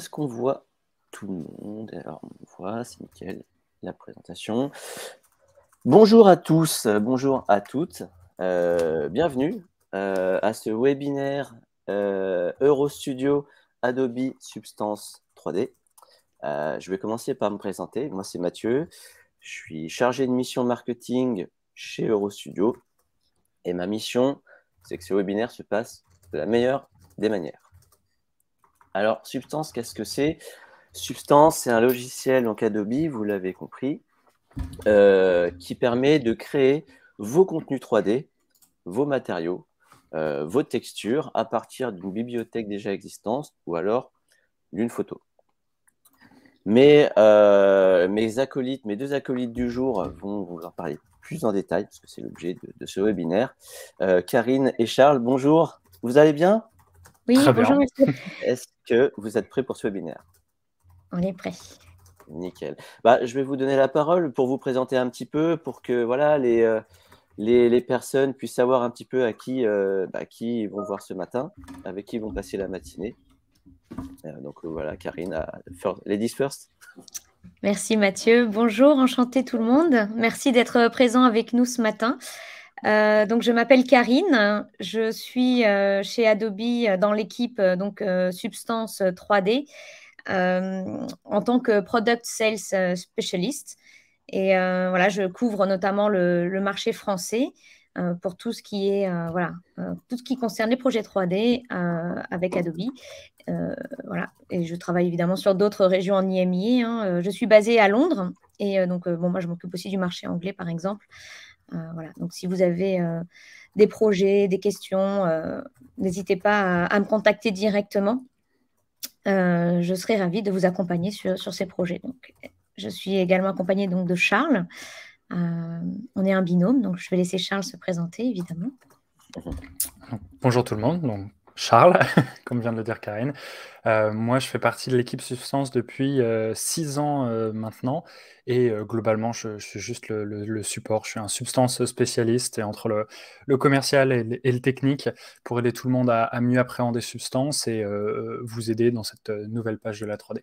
est-ce qu'on voit tout le monde? Alors, on voit, c'est nickel, la présentation. Bonjour à tous, bonjour à toutes. Bienvenue à ce webinaire Eurostudio Adobe Substance 3D. Je vais commencer par me présenter. Moi, c'est Mathieu. Je suis chargé de mission marketing chez Eurostudio. Et ma mission, c'est que ce webinaire se passe de la meilleure des manières. Alors, Substance, qu'est-ce que c'est? Substance, c'est un logiciel donc Adobe, vous l'avez compris, qui permet de créer vos contenus 3D, vos matériaux, vos textures à partir d'une bibliothèque déjà existante ou alors d'une photo. Mes deux acolytes du jour vont vous en parler plus en détail, parce que c'est l'objet de ce webinaire. Karine et Charles, bonjour, vous allez bien? Oui, Très bonjour bien. monsieur. Est-ce que vous êtes prêts pour ce webinaire? On est prêt. Nickel. Je vais vous donner la parole pour vous présenter un petit peu, pour que voilà, les personnes puissent savoir un petit peu à qui ils vont voir ce matin, avec qui ils vont passer la matinée. Voilà, Karine, ladies first. Merci Mathieu. Bonjour, enchanté tout le monde. Merci d'être présent avec nous ce matin. Donc je m'appelle Karine, je suis chez Adobe dans l'équipe Substance 3D en tant que Product Sales Specialist. Et voilà, je couvre notamment le marché français pour tout ce qui est tout ce qui concerne les projets 3D avec Adobe. Voilà. Et je travaille évidemment sur d'autres régions en IMI. Je suis basée à Londres et moi je m'occupe aussi du marché anglais par exemple. Voilà. Donc si vous avez des projets, des questions, n'hésitez pas à me contacter directement. Je serai ravie de vous accompagner sur ces projets. Donc, je suis également accompagnée donc, de Charles. On est un binôme, donc je vais laisser Charles se présenter, évidemment. Bonjour tout le monde, donc Charles, comme vient de le dire Karine. Moi, je fais partie de l'équipe Substance depuis 6 ans maintenant, et globalement, je suis juste le support. Je suis un Substance spécialiste, et entre le commercial et le technique, pour aider tout le monde à mieux appréhender Substance et vous aider dans cette nouvelle page de la 3D.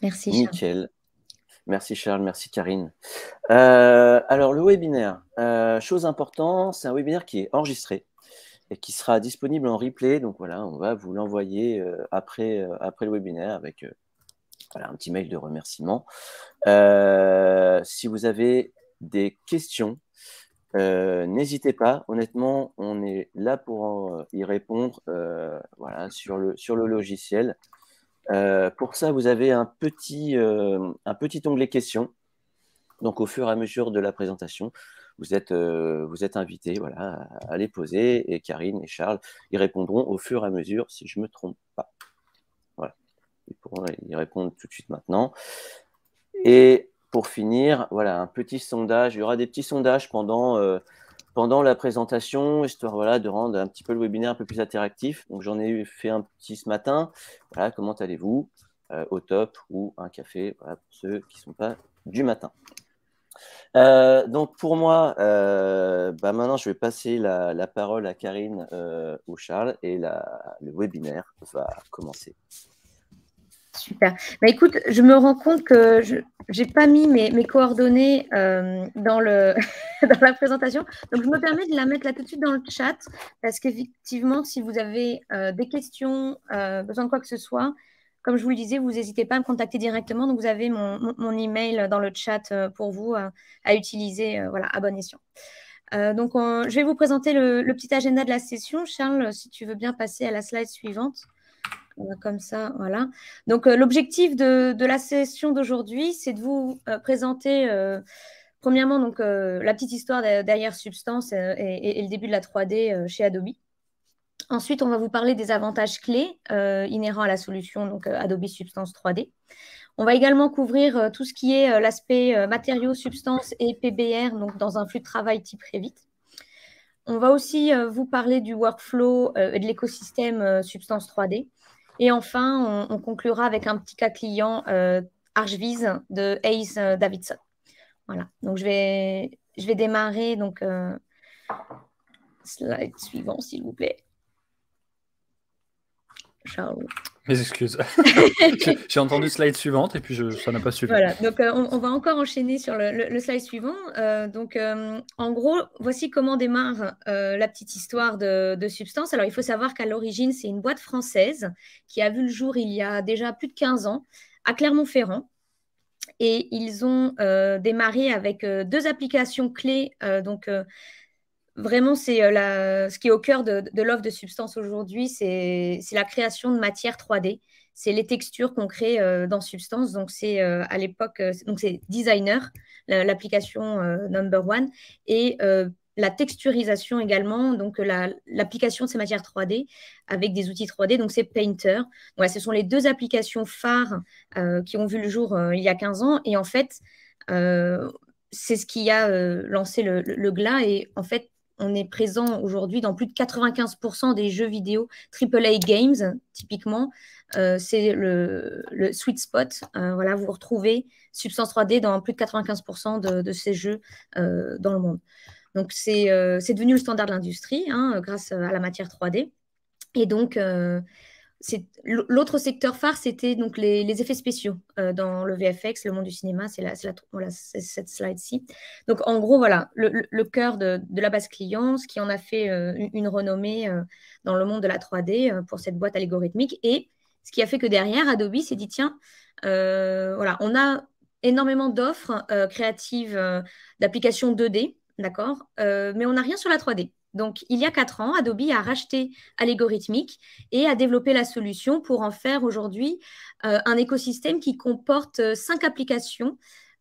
Merci Charles. Nickel. Merci Charles, merci Karine. Alors, le webinaire, chose importante, c'est un webinaire qui est enregistré et qui sera disponible en replay. Donc voilà, on va vous l'envoyer après le webinaire avec un petit mail de remerciement. Si vous avez des questions, n'hésitez pas. Honnêtement, on est là pour y répondre sur le logiciel. Pour ça, vous avez un petit onglet questions. Donc, au fur et à mesure de la présentation, vous êtes invités à les poser, et Karine et Charles y répondront au fur et à mesure si je ne me trompe pas. Voilà. Ils pourront y répondre tout de suite maintenant. Et pour finir, voilà, un petit sondage. Il y aura des petits sondages pendant la présentation, histoire de rendre un petit peu le webinaire un peu plus interactif. Donc, j'en ai fait un petit ce matin. Voilà, comment allez-vous? Au top, ou un café, voilà, pour ceux qui ne sont pas du matin. Donc pour moi, maintenant je vais passer la parole à Karine ou Charles, et le webinaire va commencer. Super. Écoute, je me rends compte que je n'ai pas mis mes coordonnées dans la présentation. Donc, je me permets de la mettre là tout de suite dans le chat, parce qu'effectivement, si vous avez des questions, besoin de quoi que ce soit, comme je vous le disais, vous n'hésitez pas à me contacter directement. Donc, vous avez mon email dans le chat pour vous à utiliser à bon escient. Je vais vous présenter le petit agenda de la session. Charles, si tu veux bien passer à la slide suivante. Comme ça, voilà. Donc, l'objectif de la session d'aujourd'hui, c'est de vous présenter, premièrement, la petite histoire derrière Substance et le début de la 3D chez Adobe. Ensuite, on va vous parler des avantages clés inhérents à la solution Adobe Substance 3D. On va également couvrir tout ce qui est l'aspect matériaux, substances et PBR, donc dans un flux de travail type Revit. On va aussi vous parler du workflow et de l'écosystème Substance 3D. Et enfin, on conclura avec un petit cas client ArchViz de Ace Davidson. Voilà, donc je vais démarrer. Slide suivant, s'il vous plaît. Charles. Mes excuses. J'ai entendu slide suivante et puis ça n'a pas suivi. Voilà, donc on va encore enchaîner sur le slide suivant. En gros, voici comment démarre la petite histoire de Substance. Alors, il faut savoir qu'à l'origine, c'est une boîte française qui a vu le jour il y a déjà plus de 15 ans à Clermont-Ferrand. Et ils ont démarré avec 2 applications clés. Vraiment, c'est ce qui est au cœur de l'offre de Substance aujourd'hui, c'est la création de matière 3D. C'est les textures qu'on crée dans Substance. Donc, c'est à l'époque, donc c'est Designer, l'application number one, et la texturisation également, donc l'application de ces matières 3D avec des outils 3D, donc c'est Painter. Voilà, ce sont les 2 applications phares qui ont vu le jour il y a 15 ans. Et en fait, c'est ce qui a lancé le glas. Et en fait, on est présent aujourd'hui dans plus de 95% des jeux vidéo AAA Games, typiquement. C'est le sweet spot. Voilà, vous retrouvez Substance 3D dans plus de 95% de ces jeux dans le monde. Donc, c'est devenu le standard de l'industrie grâce à la matière 3D. Et donc, l'autre secteur phare, c'était donc les effets spéciaux dans le VFX, le monde du cinéma. C'est cette slide-ci. Donc, en gros, voilà, le cœur de la base client, ce qui en a fait une renommée dans le monde de la 3D pour cette boîte algorithmique. Et ce qui a fait que derrière, Adobe s'est dit, tiens, voilà, on a énormément d'offres créatives d'applications 2D, d'accord, mais on n'a rien sur la 3D. Donc, il y a 4 ans, Adobe a racheté Allegorithmic et a développé la solution pour en faire aujourd'hui un écosystème qui comporte 5 applications,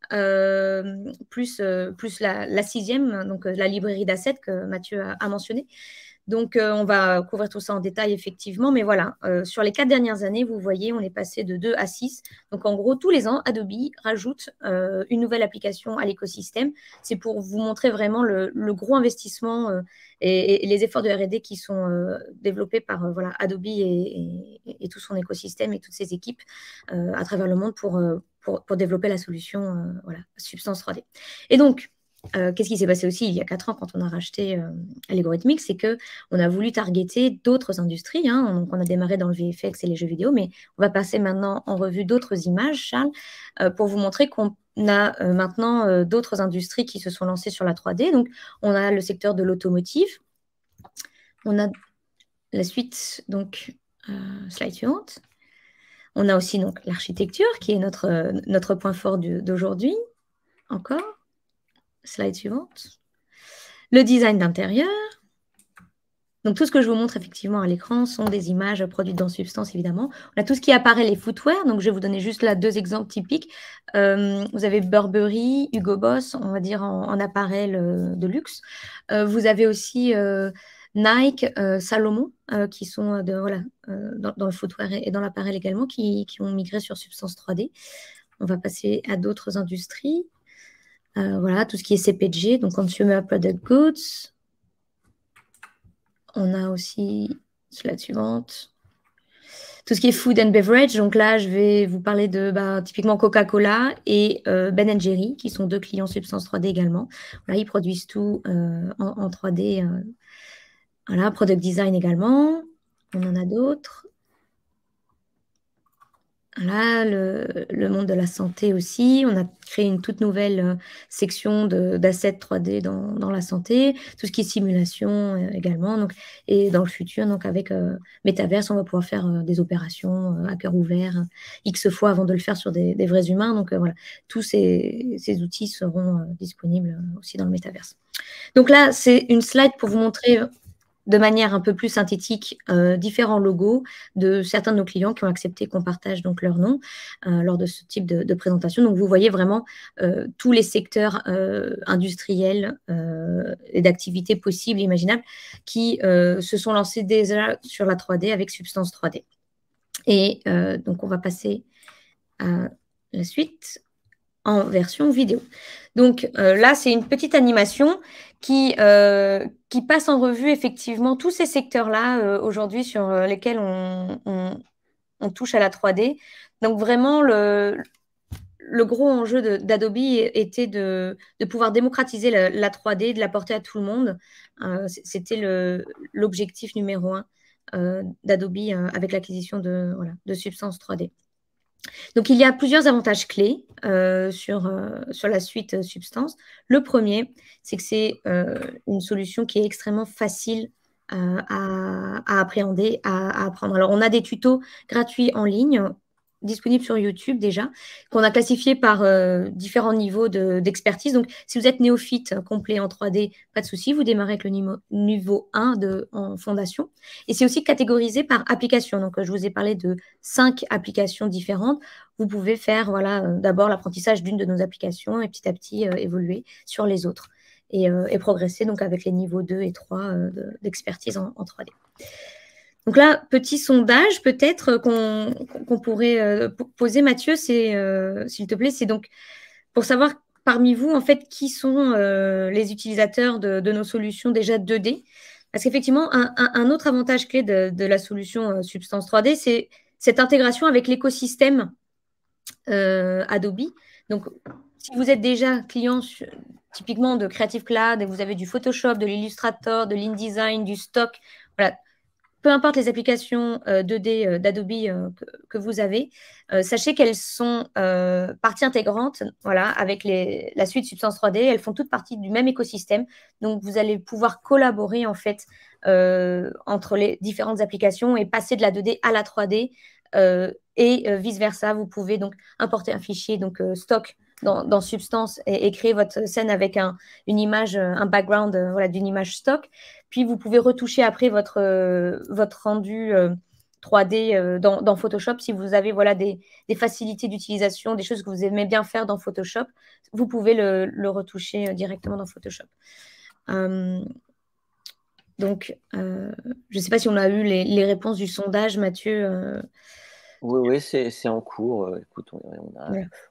plus la 6e, donc la librairie d'assets que Mathieu a mentionné. Donc, on va couvrir tout ça en détail, effectivement. Mais voilà, sur les 4 dernières années, vous voyez, on est passé de 2 à 6. Donc, en gros, tous les ans, Adobe rajoute une nouvelle application à l'écosystème. C'est pour vous montrer vraiment le gros investissement et les efforts de R&D qui sont développés par Adobe et tout son écosystème et toutes ses équipes à travers le monde pour développer la solution Substance 3D. Et donc, qu'est-ce qui s'est passé aussi il y a 4 ans quand on a racheté Allegorithmic, c'est qu'on a voulu targeter d'autres industries. Donc on a démarré dans le VFX et les jeux vidéo, mais on va passer maintenant en revue d'autres images, Charles, pour vous montrer qu'on a maintenant d'autres industries qui se sont lancées sur la 3D. Donc on a le secteur de l'automotive. On a la suite, donc slide suivante. On a aussi donc l'architecture qui est notre point fort d'aujourd'hui. Encore. Slide suivante. Le design d'intérieur. Donc, tout ce que je vous montre effectivement à l'écran sont des images produites dans Substance, évidemment. On a tout ce qui apparaît, les footwear. Donc, je vais vous donner juste là 2 exemples typiques. Vous avez Burberry, Hugo Boss, on va dire en appareil de luxe. Vous avez aussi Nike, Salomon, qui sont dans le footwear et dans l'appareil également, qui ont migré sur Substance 3D. On va passer à d'autres industries. Voilà, tout ce qui est CPG, donc Consumer Product Goods. On a aussi, slide suivante, tout ce qui est Food and Beverage. Donc là, je vais vous parler de typiquement Coca-Cola et Ben & Jerry, qui sont 2 clients Substance 3D également. Voilà, ils produisent tout en 3D. Voilà, Product Design également. On en a d'autres. Là, le monde de la santé aussi. On a créé une toute nouvelle section d'assets 3D dans la santé. Tout ce qui est simulation également. Donc, et dans le futur, donc avec Metaverse, on va pouvoir faire des opérations à cœur ouvert X fois avant de le faire sur des vrais humains. Donc, voilà, tous ces outils seront disponibles aussi dans le Metaverse. Donc là, c'est une slide pour vous montrer de manière un peu plus synthétique différents logos de certains de nos clients qui ont accepté qu'on partage donc leur nom lors de ce type de présentation. Donc, vous voyez vraiment tous les secteurs industriels et d'activités possibles et imaginables qui se sont lancés déjà sur la 3D avec Substance 3D. Et donc, on va passer à la suite en version vidéo. Donc là, c'est une petite animation qui passe en revue effectivement tous ces secteurs-là aujourd'hui sur lesquels on touche à la 3D. Donc vraiment, le gros enjeu d'Adobe était de pouvoir démocratiser la 3D, de la porter à tout le monde. C'était l'objectif numéro 1 d'Adobe avec l'acquisition de Substance 3D. Donc, il y a plusieurs avantages clés sur la suite Substance. Le premier, c'est que c'est une solution qui est extrêmement facile à appréhender, à apprendre. Alors, on a des tutos gratuits en ligne, disponibles sur YouTube déjà, qu'on a classifiés par différents niveaux d'expertise. Donc, si vous êtes néophyte complet en 3D, pas de souci, vous démarrez avec le niveau 1 en fondation. Et c'est aussi catégorisé par application. Donc, je vous ai parlé de 5 applications différentes. Vous pouvez faire d'abord l'apprentissage d'une de nos applications et petit à petit évoluer sur les autres et progresser donc avec les niveaux 2 et 3 d'expertise en 3D. Donc là, petit sondage peut-être qu'on pourrait poser, Mathieu, s'il te plaît, c'est donc pour savoir parmi vous, en fait, qui sont les utilisateurs de nos solutions déjà 2D. Parce qu'effectivement, un autre avantage clé de la solution Substance 3D, c'est cette intégration avec l'écosystème Adobe. Donc, si vous êtes déjà client typiquement de Creative Cloud et vous avez du Photoshop, de l'Illustrator, de l'InDesign, du stock, voilà, peu importe les applications 2D d'Adobe que vous avez, sachez qu'elles sont partie intégrante avec la suite Substance 3D. Elles font toutes partie du même écosystème. Donc, vous allez pouvoir collaborer en fait entre les différentes applications et passer de la 2D à la 3D et vice-versa. Vous pouvez donc importer un fichier stock dans Substance et créer votre scène avec une image, un background d'une image stock. Puis, vous pouvez retoucher après votre rendu 3D dans Photoshop. Si vous avez des facilités d'utilisation, des choses que vous aimez bien faire dans Photoshop, vous pouvez le retoucher directement dans Photoshop. Donc, je ne sais pas si on a eu les réponses du sondage, Mathieu. Oui, c'est en cours. Écoute,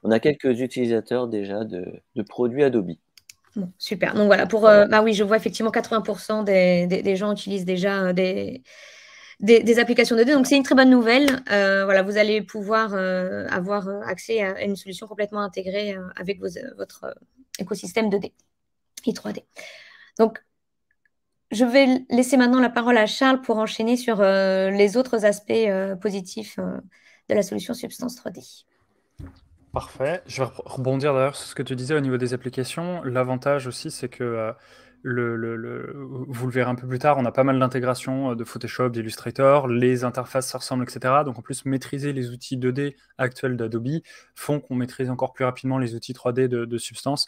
on a quelques utilisateurs déjà de produits Adobe. Bon, super. Donc voilà, oui, je vois effectivement 80% des gens utilisent déjà des applications 2D. Donc c'est une très bonne nouvelle. Vous allez pouvoir avoir accès à une solution complètement intégrée avec votre écosystème 2D et 3D. Donc, je vais laisser maintenant la parole à Charles pour enchaîner sur les autres aspects positifs de la solution Substance 3D. Parfait. Je vais rebondir d'ailleurs sur ce que tu disais au niveau des applications. L'avantage aussi, c'est que vous le verrez un peu plus tard, on a pas mal d'intégrations de Photoshop, d'Illustrator, les interfaces se ressemblent, etc. Donc en plus, maîtriser les outils 2D actuels d'Adobe font qu'on maîtrise encore plus rapidement les outils 3D de Substance.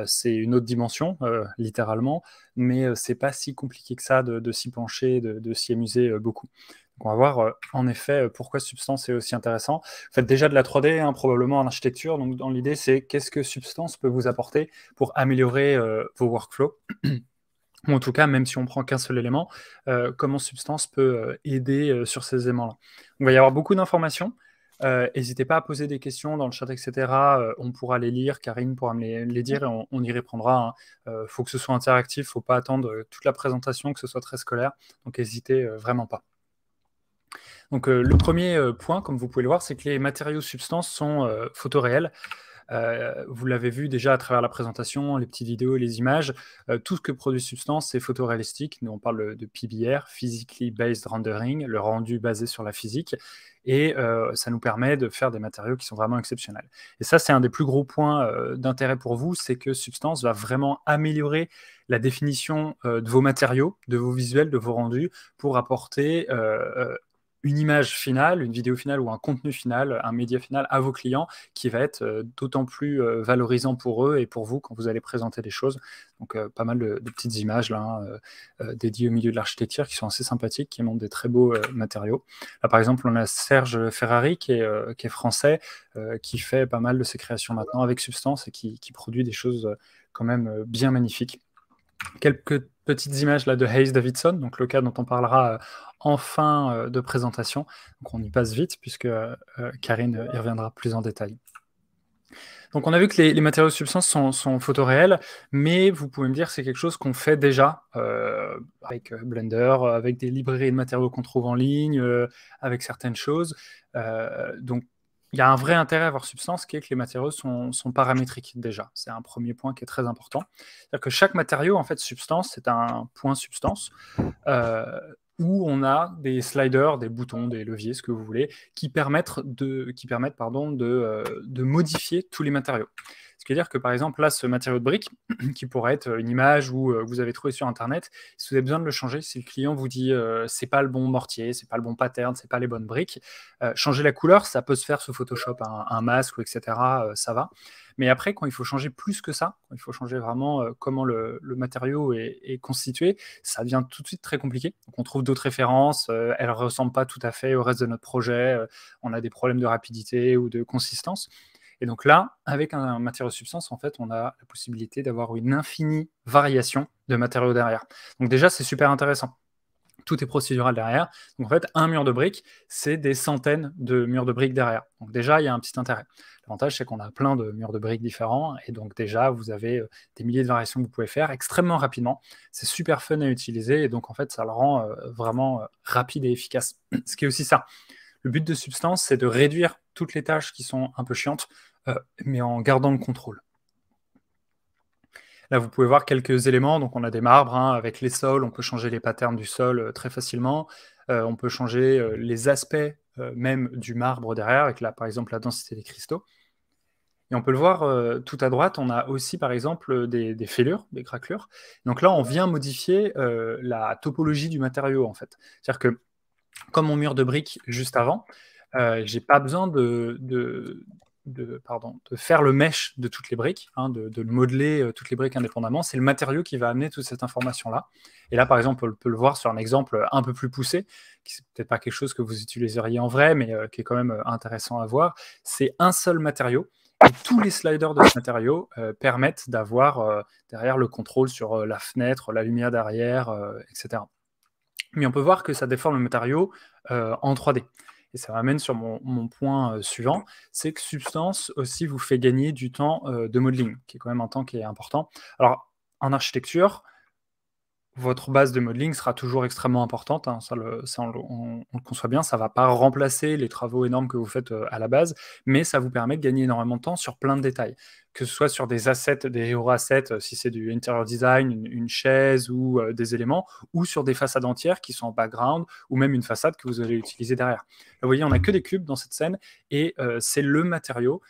C'est une autre dimension, littéralement, mais c'est pas si compliqué que ça de s'y pencher, de s'y amuser beaucoup. Donc on va voir en effet pourquoi Substance est aussi intéressant. Vous faites déjà de la 3D, probablement en architecture. Donc dans l'idée, c'est qu'est-ce que Substance peut vous apporter pour améliorer vos workflows. Ou en tout cas, même si on prend qu'un seul élément, comment Substance peut aider sur ces éléments-là. Il va y avoir beaucoup d'informations. N'hésitez pas à poser des questions dans le chat, etc. On pourra les lire, Karine pourra me les dire et on y répondra. Faut que ce soit interactif, faut pas attendre toute la présentation, que ce soit très scolaire. Donc n'hésitez vraiment pas. Donc le premier point, comme vous pouvez le voir, c'est que les matériaux Substance sont photoréels. Vous l'avez vu déjà à travers la présentation, les petites vidéos, les images. Tout ce que produit Substance, c'est photoréalistique. Nous, on parle de PBR, Physically Based Rendering, le rendu basé sur la physique. Et ça nous permet de faire des matériaux qui sont vraiment exceptionnels. Et ça, c'est un des plus gros points d'intérêt pour vous, c'est que Substance va vraiment améliorer la définition de vos matériaux, de vos visuels, de vos rendus, pour apporter une image finale, une vidéo finale ou un contenu final, un média final à vos clients qui va être d'autant plus valorisant pour eux et pour vous quand vous allez présenter des choses. Donc pas mal de petites images là, dédiées au milieu de l'architecture qui sont assez sympathiques, qui montrent des très beaux matériaux. Là par exemple, on a Serge Ferrari qui est français, qui fait pas mal de ses créations maintenant avec Substance et qui produit des choses quand même bien magnifiques. Quelques petites images là de Hayes Davidson, donc le cas dont on parlera en fin de présentation. Donc on y passe vite puisque Karine y reviendra plus en détail. Donc on a vu que les matériaux de Substance sont photoréels, mais vous pouvez me dire que c'est quelque chose qu'on fait déjà avec Blender, avec des librairies de matériaux qu'on trouve en ligne, avec certaines choses. Donc il y a un vrai intérêt à avoir Substance qui est que les matériaux sont paramétriques déjà. C'est un premier point qui est très important. C'est-à-dire que chaque matériau, en fait, Substance, c'est un point Substance. où on a des sliders, des boutons, des leviers, ce que vous voulez, qui permettent de modifier tous les matériaux. Ce qui veut dire que, par exemple, là, ce matériau de brique, qui pourrait être une image que vous avez trouvé sur Internet, si vous avez besoin de le changer, si le client vous dit c'est pas le bon mortier, c'est pas le bon pattern, c'est pas les bonnes briques, changer la couleur, ça peut se faire sous Photoshop, un masque, etc., ça va. Mais après, quand il faut changer plus que ça, quand il faut changer vraiment comment le matériau est constitué, ça devient tout de suite très compliqué. Donc, on trouve d'autres références, elles ne ressemblent pas tout à fait au reste de notre projet, on a des problèmes de rapidité ou de consistance. Et donc là, avec un matériau substance, en fait, on a la possibilité d'avoir une infinie variation de matériaux derrière. Donc déjà, c'est super intéressant. Tout est procédural derrière. Donc en fait, un mur de briques, c'est des centaines de murs de briques derrière. Donc déjà, il y a un petit intérêt. L'avantage, c'est qu'on a plein de murs de briques différents. Et donc déjà, vous avez des milliers de variations que vous pouvez faire extrêmement rapidement. C'est super fun à utiliser. Et donc en fait, ça le rend vraiment rapide et efficace. Ce qui est aussi ça. Le but de Substance, c'est de réduire toutes les tâches qui sont un peu chiantes, mais en gardant le contrôle. Là, vous pouvez voir quelques éléments. Donc, on a des marbres avec les sols. On peut changer les patterns du sol très facilement. On peut changer les aspects même du marbre derrière, avec là, par exemple, la densité des cristaux. Et on peut le voir tout à droite. On a aussi, par exemple, des fêlures, des craquelures. Donc là, on vient modifier la topologie du matériau, en fait. C'est-à-dire que, comme mon mur de briques juste avant, j'ai pas besoin de faire le mesh de toutes les briques, de modeler toutes les briques indépendamment. C'est le matériau qui va amener toute cette information-là. Et là, par exemple, on peut le voir sur un exemple un peu plus poussé, qui c'est peut-être pas quelque chose que vous utiliseriez en vrai, mais qui est quand même intéressant à voir. C'est un seul matériau. Et tous les sliders de ce matériau permettent d'avoir derrière le contrôle sur la fenêtre, la lumière derrière, etc. Mais on peut voir que ça déforme le matériau en 3D. Et ça m'amène sur mon point suivant, c'est que Substance aussi vous fait gagner du temps de modeling, qui est quand même un temps qui est important. Alors, en architecture, votre base de modeling sera toujours extrêmement importante, ça on le conçoit bien, ça ne va pas remplacer les travaux énormes que vous faites à la base, mais ça vous permet de gagner énormément de temps sur plein de détails, que ce soit sur des assets, des hero assets, si c'est du interior design, une chaise ou des éléments, ou sur des façades entières qui sont en background, ou même une façade que vous allez utiliser derrière. Là, vous voyez, on n'a que des cubes dans cette scène, et c'est le matériau,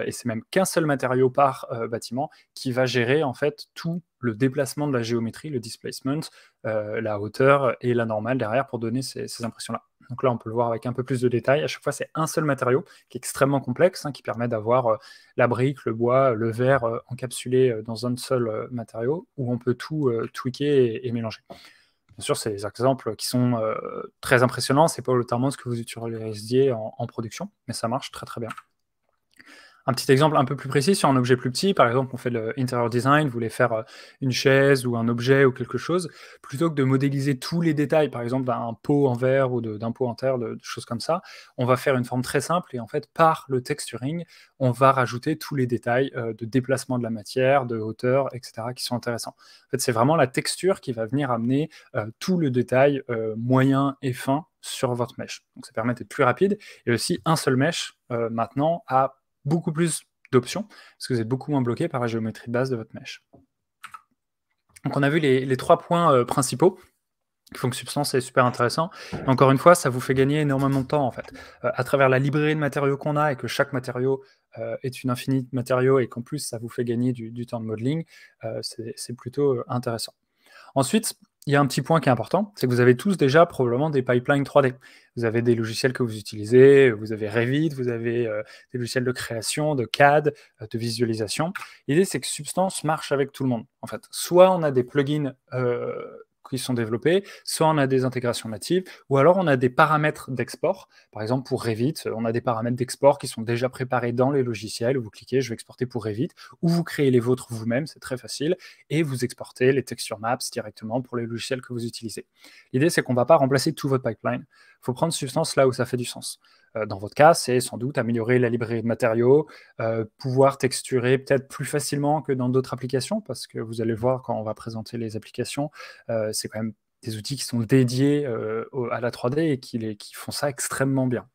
et c'est même qu'un seul matériau par bâtiment, qui va gérer en fait tout le déplacement de la géométrie, le displacement, la hauteur et la normale derrière pour donner ces impressions-là. Donc là, on peut le voir avec un peu plus de détails. À chaque fois, c'est un seul matériau qui est extrêmement complexe, qui permet d'avoir la brique, le bois, le verre encapsulé dans un seul matériau, où on peut tout tweaker et mélanger. Bien sûr, c'est des exemples qui sont très impressionnants. C'est pas notamment ce que vous utilisiez en production, mais ça marche très très bien. Un petit exemple un peu plus précis sur un objet plus petit, par exemple, on fait le interior design, vous voulez faire une chaise ou un objet ou quelque chose, plutôt que de modéliser tous les détails, par exemple d'un pot en verre ou d'un pot en terre, de choses comme ça, on va faire une forme très simple et en fait, par le texturing, on va rajouter tous les détails de déplacement de la matière, de hauteur, etc., qui sont intéressants. En fait, c'est vraiment la texture qui va venir amener tout le détail moyen et fin sur votre mesh. Donc ça permet d'être plus rapide et aussi un seul mesh maintenant a beaucoup plus d'options, parce que vous êtes beaucoup moins bloqué par la géométrie de base de votre mesh. Donc on a vu les 3 points principaux qui font que Substance est super intéressant. Et encore une fois, ça vous fait gagner énormément de temps, en fait. À travers la librairie de matériaux qu'on a, et que chaque matériau est une infinie de matériaux, et qu'en plus, ça vous fait gagner du temps de modeling, c'est plutôt intéressant. Ensuite, il y a un petit point qui est important, c'est que vous avez tous déjà probablement des pipelines 3D. Vous avez des logiciels que vous utilisez, vous avez Revit, vous avez des logiciels de création, de CAD, de visualisation. L'idée, c'est que Substance marche avec tout le monde. En fait, soit on a des plugins qui sont développés, soit on a des intégrations natives, ou alors on a des paramètres d'export. Par exemple, pour Revit, on a des paramètres d'export qui sont déjà préparés dans les logiciels, où vous cliquez, je vais exporter pour Revit, ou vous créez les vôtres vous-même, c'est très facile, et vous exportez les texture maps directement pour les logiciels que vous utilisez. L'idée, c'est qu'on ne va pas remplacer tout votre pipeline. Il faut prendre Substance là où ça fait du sens. Dans votre cas, c'est sans doute améliorer la librairie de matériaux, pouvoir texturer peut-être plus facilement que dans d'autres applications, parce que vous allez voir quand on va présenter les applications, c'est quand même des outils qui sont dédiés à la 3D et qui font ça extrêmement bien.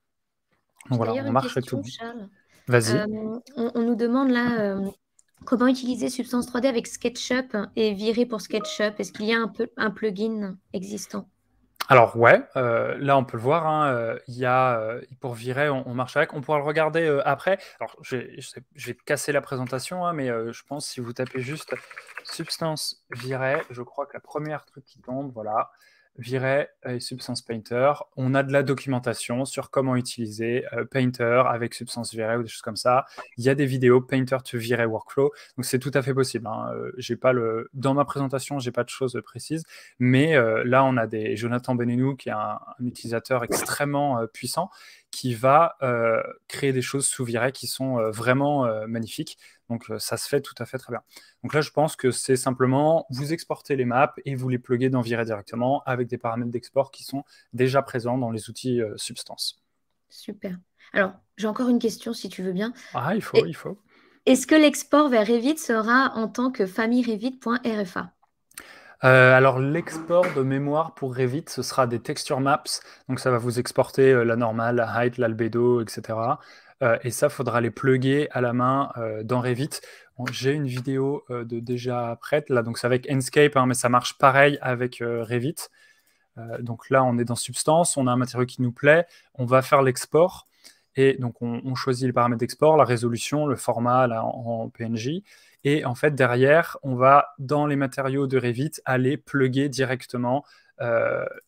Donc voilà, on marche avec tout le monde. Charles. Vas-y. On nous demande là comment utiliser Substance 3D avec SketchUp et virer pour SketchUp. Est-ce qu'il y a un plugin existant ? Alors ouais, là on peut le voir, hein, pour Viret, on marche avec. On pourra le regarder après. Alors je vais te casser la présentation, hein, mais je pense si vous tapez juste Substance Viret, je crois que la première truc qui tombe, voilà, Viret et Substance Painter, on a de la documentation sur comment utiliser Painter avec Substance Viret ou des choses comme ça. Il y a des vidéos Painter to Viret Workflow, donc c'est tout à fait possible, hein. J'ai pas dans ma présentation, j'ai pas de choses précises. Mais là, on a Jonathan Benenou, qui est un utilisateur extrêmement puissant, qui va créer des choses sous Viret qui sont vraiment magnifiques. Donc, ça se fait tout à fait très bien. Donc là, je pense que c'est simplement, vous exportez les maps et vous les pluguez dans Viret directement avec des paramètres d'export qui sont déjà présents dans les outils Substance. Super. Alors, j'ai encore une question, si tu veux bien. Ah, il faut. Est-ce que l'export vers Revit sera en tant que famille Revit.rfa? Alors, l'export de mémoire pour Revit, ce sera des texture maps. Donc, ça va vous exporter la normale, la height, l'albédo, etc. Et ça, faudra les plugger à la main dans Revit. J'ai une vidéo déjà prête, là. Donc, c'est avec Enscape, hein, mais ça marche pareil avec Revit. Donc là, on est dans Substance, on a un matériau qui nous plaît, on va faire l'export. Et donc, on choisit les paramètres d'export, la résolution, le format là, en PNG. Et en fait, derrière, on va, dans les matériaux de Revit, aller plugger directement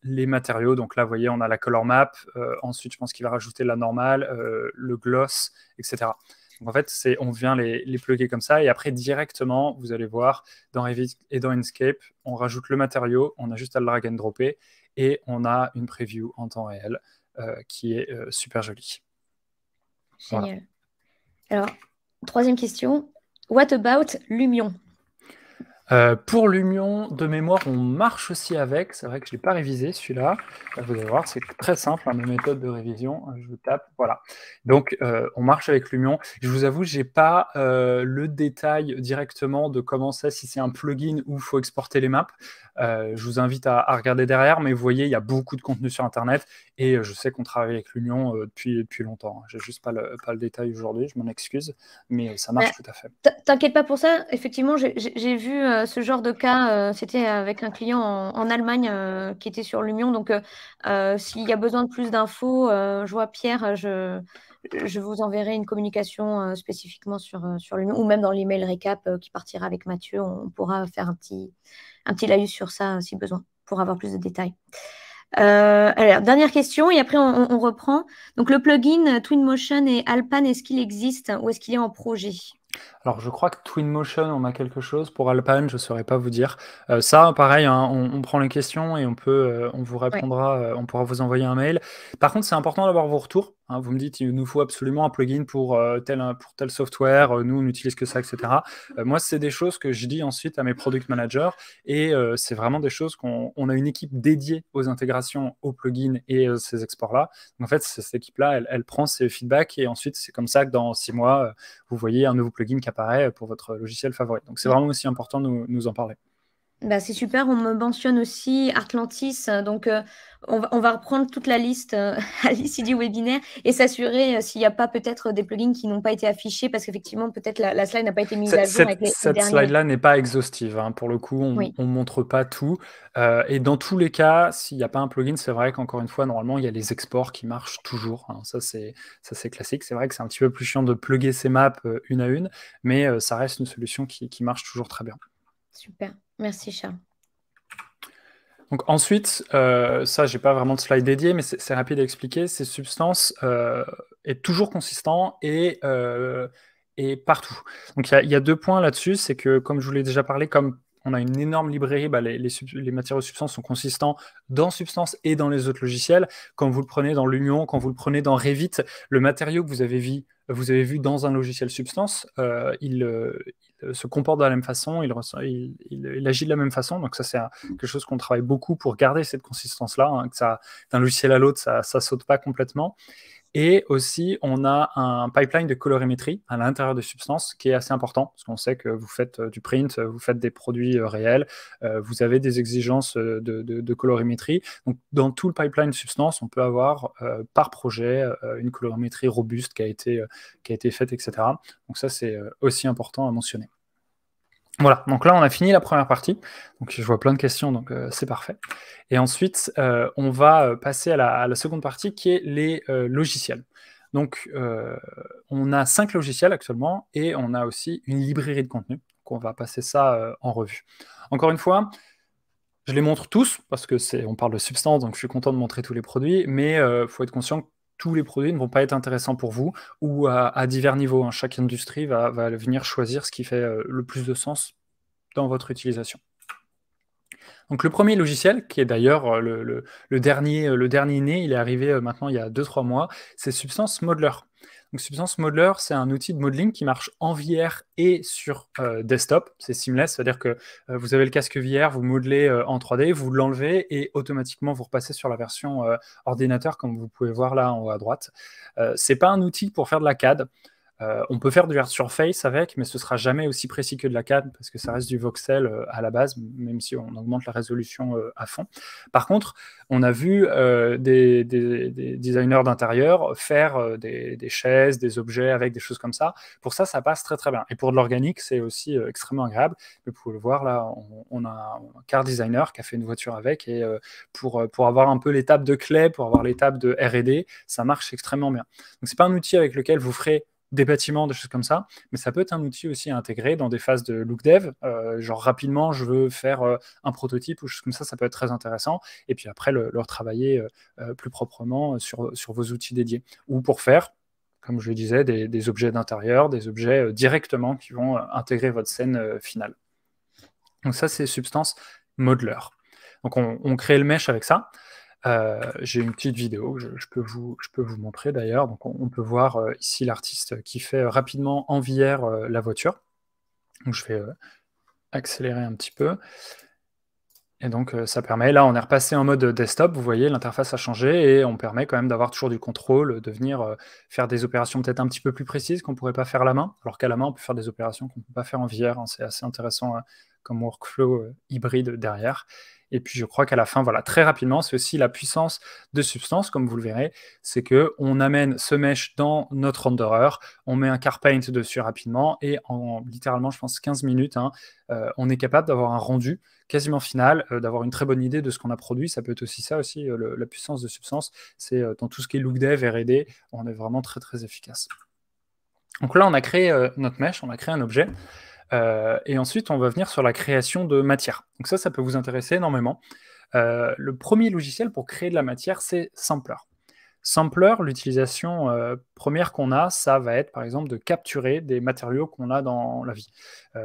les matériaux. Donc là, vous voyez, on a la color map. Ensuite, je pense qu'il va rajouter la normale, le gloss, etc. Donc en fait, on vient les plugger comme ça. Et après, directement, vous allez voir, dans Revit et dans Inkscape, on rajoute le matériau, on a juste à le drag and dropper. Et on a une preview en temps réel qui est super jolie. Génial. Voilà. Alors, troisième question. What about Lumion? Pour Lumion, de mémoire, on marche aussi avec. C'est vrai que je ne l'ai pas révisé, celui-là. Vous allez voir, c'est très simple, hein, mes méthodes de révision. Je tape, voilà. Donc, on marche avec Lumion. Je vous avoue, je n'ai pas le détail directement de comment c'est, si c'est un plugin ou il faut exporter les maps. Je vous invite à regarder derrière, mais vous voyez, il y a beaucoup de contenu sur Internet et je sais qu'on travaille avec Lumion depuis longtemps. Je n'ai juste pas le détail aujourd'hui, je m'en excuse, mais ça marche tout à fait. T'inquiète pas pour ça. Effectivement, j'ai vu ce genre de cas. C'était avec un client en Allemagne qui était sur Lumion. Donc, s'il y a besoin de plus d'infos, je vois Pierre, je vous enverrai une communication spécifiquement sur Lumion ou même dans l'email récap qui partira avec Mathieu. On pourra faire un petit laïus sur ça si besoin pour avoir plus de détails. Alors, dernière question et après on reprend. Donc, le plugin Twinmotion et Alpan, est-ce qu'il existe ou est-ce qu'il est en projet? Alors, je crois que Twinmotion, on a quelque chose. Pour Alpan, je ne saurais pas vous dire. Ça, pareil, hein, on prend les questions et on vous répondra, on pourra vous envoyer un mail. Par contre, c'est important d'avoir vos retours. Hein. Vous me dites, il nous faut absolument un plugin pour tel software. Nous, on n'utilise que ça, etc. Moi, c'est des choses que je dis ensuite à mes product managers. Et c'est vraiment des choses qu'on a une équipe dédiée aux intégrations, aux plugins et ces exports-là. En fait, cette équipe-là, elle prend ces feedbacks et ensuite, c'est comme ça que dans 6 mois, vous voyez un nouveau plugin qui apparaît pour votre logiciel favori. Donc, c'est vraiment aussi important de nous en parler. Bah, c'est super, on me mentionne aussi Artlantis, donc on va reprendre toute la liste à l'issue du webinaire et s'assurer s'il n'y a pas peut-être des plugins qui n'ont pas été affichés parce qu'effectivement peut-être la slide n'a pas été mise à jour avec les cette derniers. Slide-là n'est pas exhaustive, hein. Pour le coup, on ne montre pas tout. Et dans tous les cas, s'il n'y a pas un plugin, c'est vrai qu'encore une fois, normalement, il y a les exports qui marchent toujours, hein. Ça, c'est classique. C'est vrai que c'est un petit peu plus chiant de plugger ces maps une à une, mais ça reste une solution qui marche toujours très bien. Super, merci Charles. Donc ensuite, ça, j'ai pas vraiment de slide dédié, mais c'est rapide à expliquer. Ces substances est toujours consistant et partout. Donc il y a 2 points là-dessus, c'est que comme je vous l'ai déjà parlé, comme on a une énorme librairie, les matériaux Substance sont consistants dans Substance et dans les autres logiciels. Quand vous le prenez dans Lumion, quand vous le prenez dans Revit, le matériau que vous avez vu dans un logiciel Substance, il se comporte de la même façon, il agit de la même façon. Donc ça, c'est quelque chose qu'on travaille beaucoup pour garder cette consistance-là, hein, que ça, d'un logiciel à l'autre, ça saute pas complètement. Et aussi, on a un pipeline de colorimétrie à l'intérieur de Substance qui est assez important, parce qu'on sait que vous faites du print, vous faites des produits réels, vous avez des exigences de colorimétrie. Donc, dans tout le pipeline Substance, on peut avoir par projet une colorimétrie robuste qui a été faite, etc. Donc ça, c'est aussi important à mentionner. Voilà, donc là, on a fini la première partie. Donc, je vois plein de questions, donc c'est parfait. Et ensuite, on va passer à la seconde partie qui est les logiciels. Donc, on a 5 logiciels actuellement et on a aussi une librairie de contenu. Donc, on va passer ça en revue. Encore une fois, je les montre tous parce que on parle de substance, donc je suis content de montrer tous les produits, mais il faut être conscient que tous les produits ne vont pas être intéressants pour vous ou à divers niveaux, hein. Chaque industrie va venir choisir ce qui fait le plus de sens dans votre utilisation. Donc le premier logiciel, qui est d'ailleurs le dernier né, il est arrivé maintenant il y a 2-3 mois, c'est Substance Modeler. Donc Substance Modeler, c'est un outil de modeling qui marche en VR et sur desktop. C'est seamless, c'est-à-dire que vous avez le casque VR, vous modelez en 3D, vous l'enlevez et automatiquement vous repassez sur la version ordinateur, comme vous pouvez voir là en haut à droite. C'est pas un outil pour faire de la CAD. On peut faire du art surface avec, mais ce sera jamais aussi précis que de la CAD parce que ça reste du voxel à la base, même si on augmente la résolution à fond. Par contre, on a vu des designers d'intérieur faire des chaises, des objets avec des choses comme ça. Pour ça, ça passe très très bien. Et pour de l'organique, c'est aussi extrêmement agréable. Vous pouvez le voir là, on a un car designer qui a fait une voiture avec et pour avoir un peu l'étape de clé, pour avoir l'étape de R&D, ça marche extrêmement bien. Donc c'est pas un outil avec lequel vous ferez des bâtiments, des choses comme ça, mais ça peut être un outil aussi à intégrer dans des phases de look dev, genre rapidement je veux faire un prototype ou choses comme ça peut être très intéressant, et puis après le retravailler plus proprement sur vos outils dédiés, ou pour faire, comme je le disais, des objets d'intérieur, des objets directement qui vont intégrer votre scène finale. Donc ça c'est Substance Modeler. Donc on crée le mesh avec ça. J'ai une petite vidéo que je peux vous montrer d'ailleurs. Donc on peut voir ici l'artiste qui fait rapidement en VR la voiture. Donc je vais accélérer un petit peu. Et donc ça permet, là on est repassé en mode desktop, vous voyez l'interface a changé et on permet quand même d'avoir toujours du contrôle, de venir faire des opérations peut-être un petit peu plus précises qu'on ne pourrait pas faire à la main, alors qu'à la main on peut faire des opérations qu'on ne peut pas faire en VR, hein. C'est assez intéressant comme workflow hybride derrière. Et puis je crois qu'à la fin, voilà, très rapidement, c'est aussi la puissance de Substance, comme vous le verrez, c'est qu'on amène ce mesh dans notre renderer, on met un car paint dessus rapidement, et en littéralement, je pense, 15 minutes, hein, on est capable d'avoir un rendu quasiment final, d'avoir une très bonne idée de ce qu'on a produit. Ça peut être aussi ça, aussi, la puissance de Substance, c'est dans tout ce qui est look dev, R&D, on est vraiment très très efficace. Donc là, on a créé notre mesh, on a créé un objet. Et ensuite, on va venir sur la création de matière. Donc ça peut vous intéresser énormément. Le premier logiciel pour créer de la matière, c'est Sampler. Sampler, l'utilisation première qu'on a, ça va être par exemple de capturer des matériaux qu'on a dans la vie.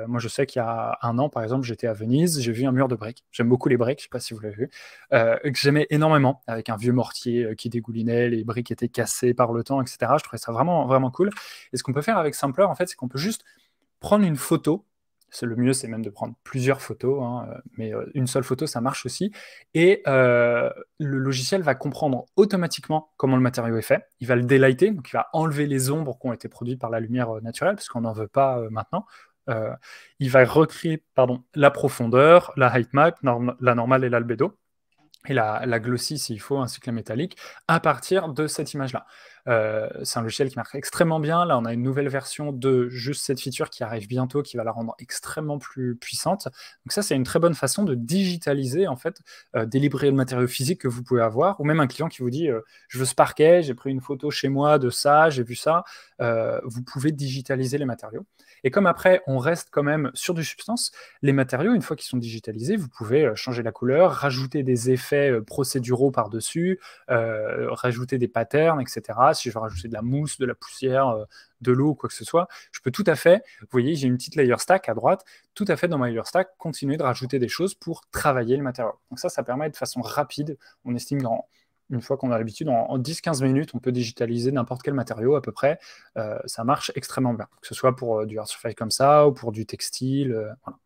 Moi, je sais qu'il y a 1 an, par exemple, j'étais à Venise, j'ai vu un mur de briques. J'aime beaucoup les briques, je ne sais pas si vous l'avez vu, que j'aimais énormément, avec un vieux mortier qui dégoulinait, les briques étaient cassées par le temps, etc. Je trouvais ça vraiment, vraiment cool. Et ce qu'on peut faire avec Sampler, en fait, c'est qu'on peut juste prendre une photo. Le mieux, c'est même de prendre plusieurs photos, hein, mais une seule photo, ça marche aussi. Et le logiciel va comprendre automatiquement comment le matériau est fait. Il va le daylighter, donc il va enlever les ombres qui ont été produites par la lumière naturelle, parce qu'on n'en veut pas maintenant. Il va recréer la profondeur, la height map, la normale et l'albédo, et la glossy s'il faut, ainsi que la métallique, à partir de cette image-là. C'est un logiciel qui marche extrêmement bien. Là, on a une nouvelle version de juste cette feature qui arrive bientôt, qui va la rendre extrêmement plus puissante. Donc ça, c'est une très bonne façon de digitaliser en fait des librairies de matériaux physiques que vous pouvez avoir, ou même un client qui vous dit je veux ce parquet, j'ai pris une photo chez moi de ça, j'ai vu ça. Vous pouvez digitaliser les matériaux. Et comme après, on reste quand même sur du substance, les matériaux, une fois qu'ils sont digitalisés, vous pouvez changer la couleur, rajouter des effets procéduraux par-dessus, rajouter des patterns, etc. Si je veux rajouter de la mousse, de la poussière, de l'eau ou quoi que ce soit, je peux tout à fait, vous voyez, j'ai une petite layer stack à droite, tout à fait dans ma layer stack, continuer de rajouter des choses pour travailler le matériau. Donc ça permet de façon rapide, on estime une fois qu'on a l'habitude, en 10-15 minutes, on peut digitaliser n'importe quel matériau à peu près. Ça marche extrêmement bien, que ce soit pour du art surface comme ça, ou pour du textile, voilà.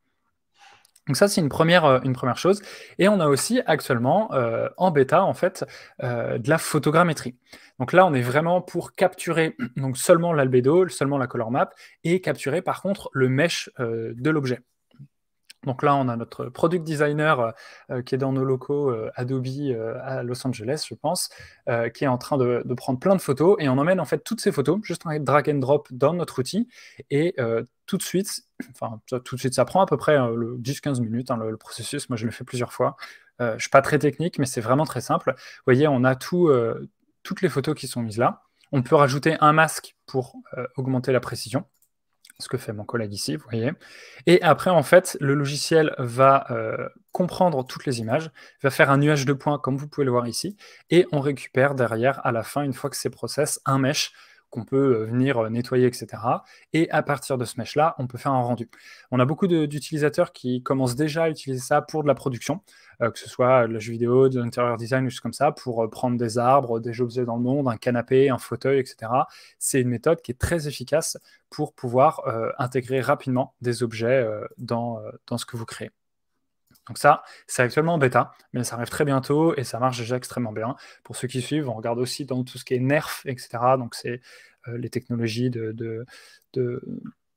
Donc ça, c'est une première chose. Et on a aussi actuellement, en bêta, en fait, de la photogrammétrie. Donc là, on est vraiment pour capturer donc seulement l'albédo, seulement la color map, et capturer par contre le mesh de l'objet. Donc là, on a notre product designer qui est dans nos locaux Adobe à Los Angeles, je pense, qui est en train de prendre plein de photos, et on emmène en fait toutes ces photos, juste un drag and drop dans notre outil, et tout de suite, enfin tout de suite, ça prend à peu près 10-15 minutes, hein, le processus, moi je le fais plusieurs fois. Je ne suis pas très technique, mais c'est vraiment très simple. Vous voyez, on a toutes les photos qui sont mises là. On peut rajouter un masque pour augmenter la précision, ce que fait mon collègue ici, vous voyez. Et après, en fait, le logiciel va comprendre toutes les images, va faire un nuage de points, comme vous pouvez le voir ici, et on récupère derrière, à la fin, une fois que c'est process, un mesh qu'on peut venir nettoyer, etc. Et à partir de ce mesh-là, on peut faire un rendu. On a beaucoup d'utilisateurs qui commencent déjà à utiliser ça pour de la production, que ce soit de la jeu vidéo, de l'intérieur design, ou choses comme ça, pour prendre des arbres, des objets dans le monde, un canapé, un fauteuil, etc. C'est une méthode qui est très efficace pour pouvoir intégrer rapidement des objets dans ce que vous créez. Donc ça, c'est actuellement en bêta, mais ça arrive très bientôt et ça marche déjà extrêmement bien. Pour ceux qui suivent, on regarde aussi dans tout ce qui est NERF, etc. Donc c'est les technologies de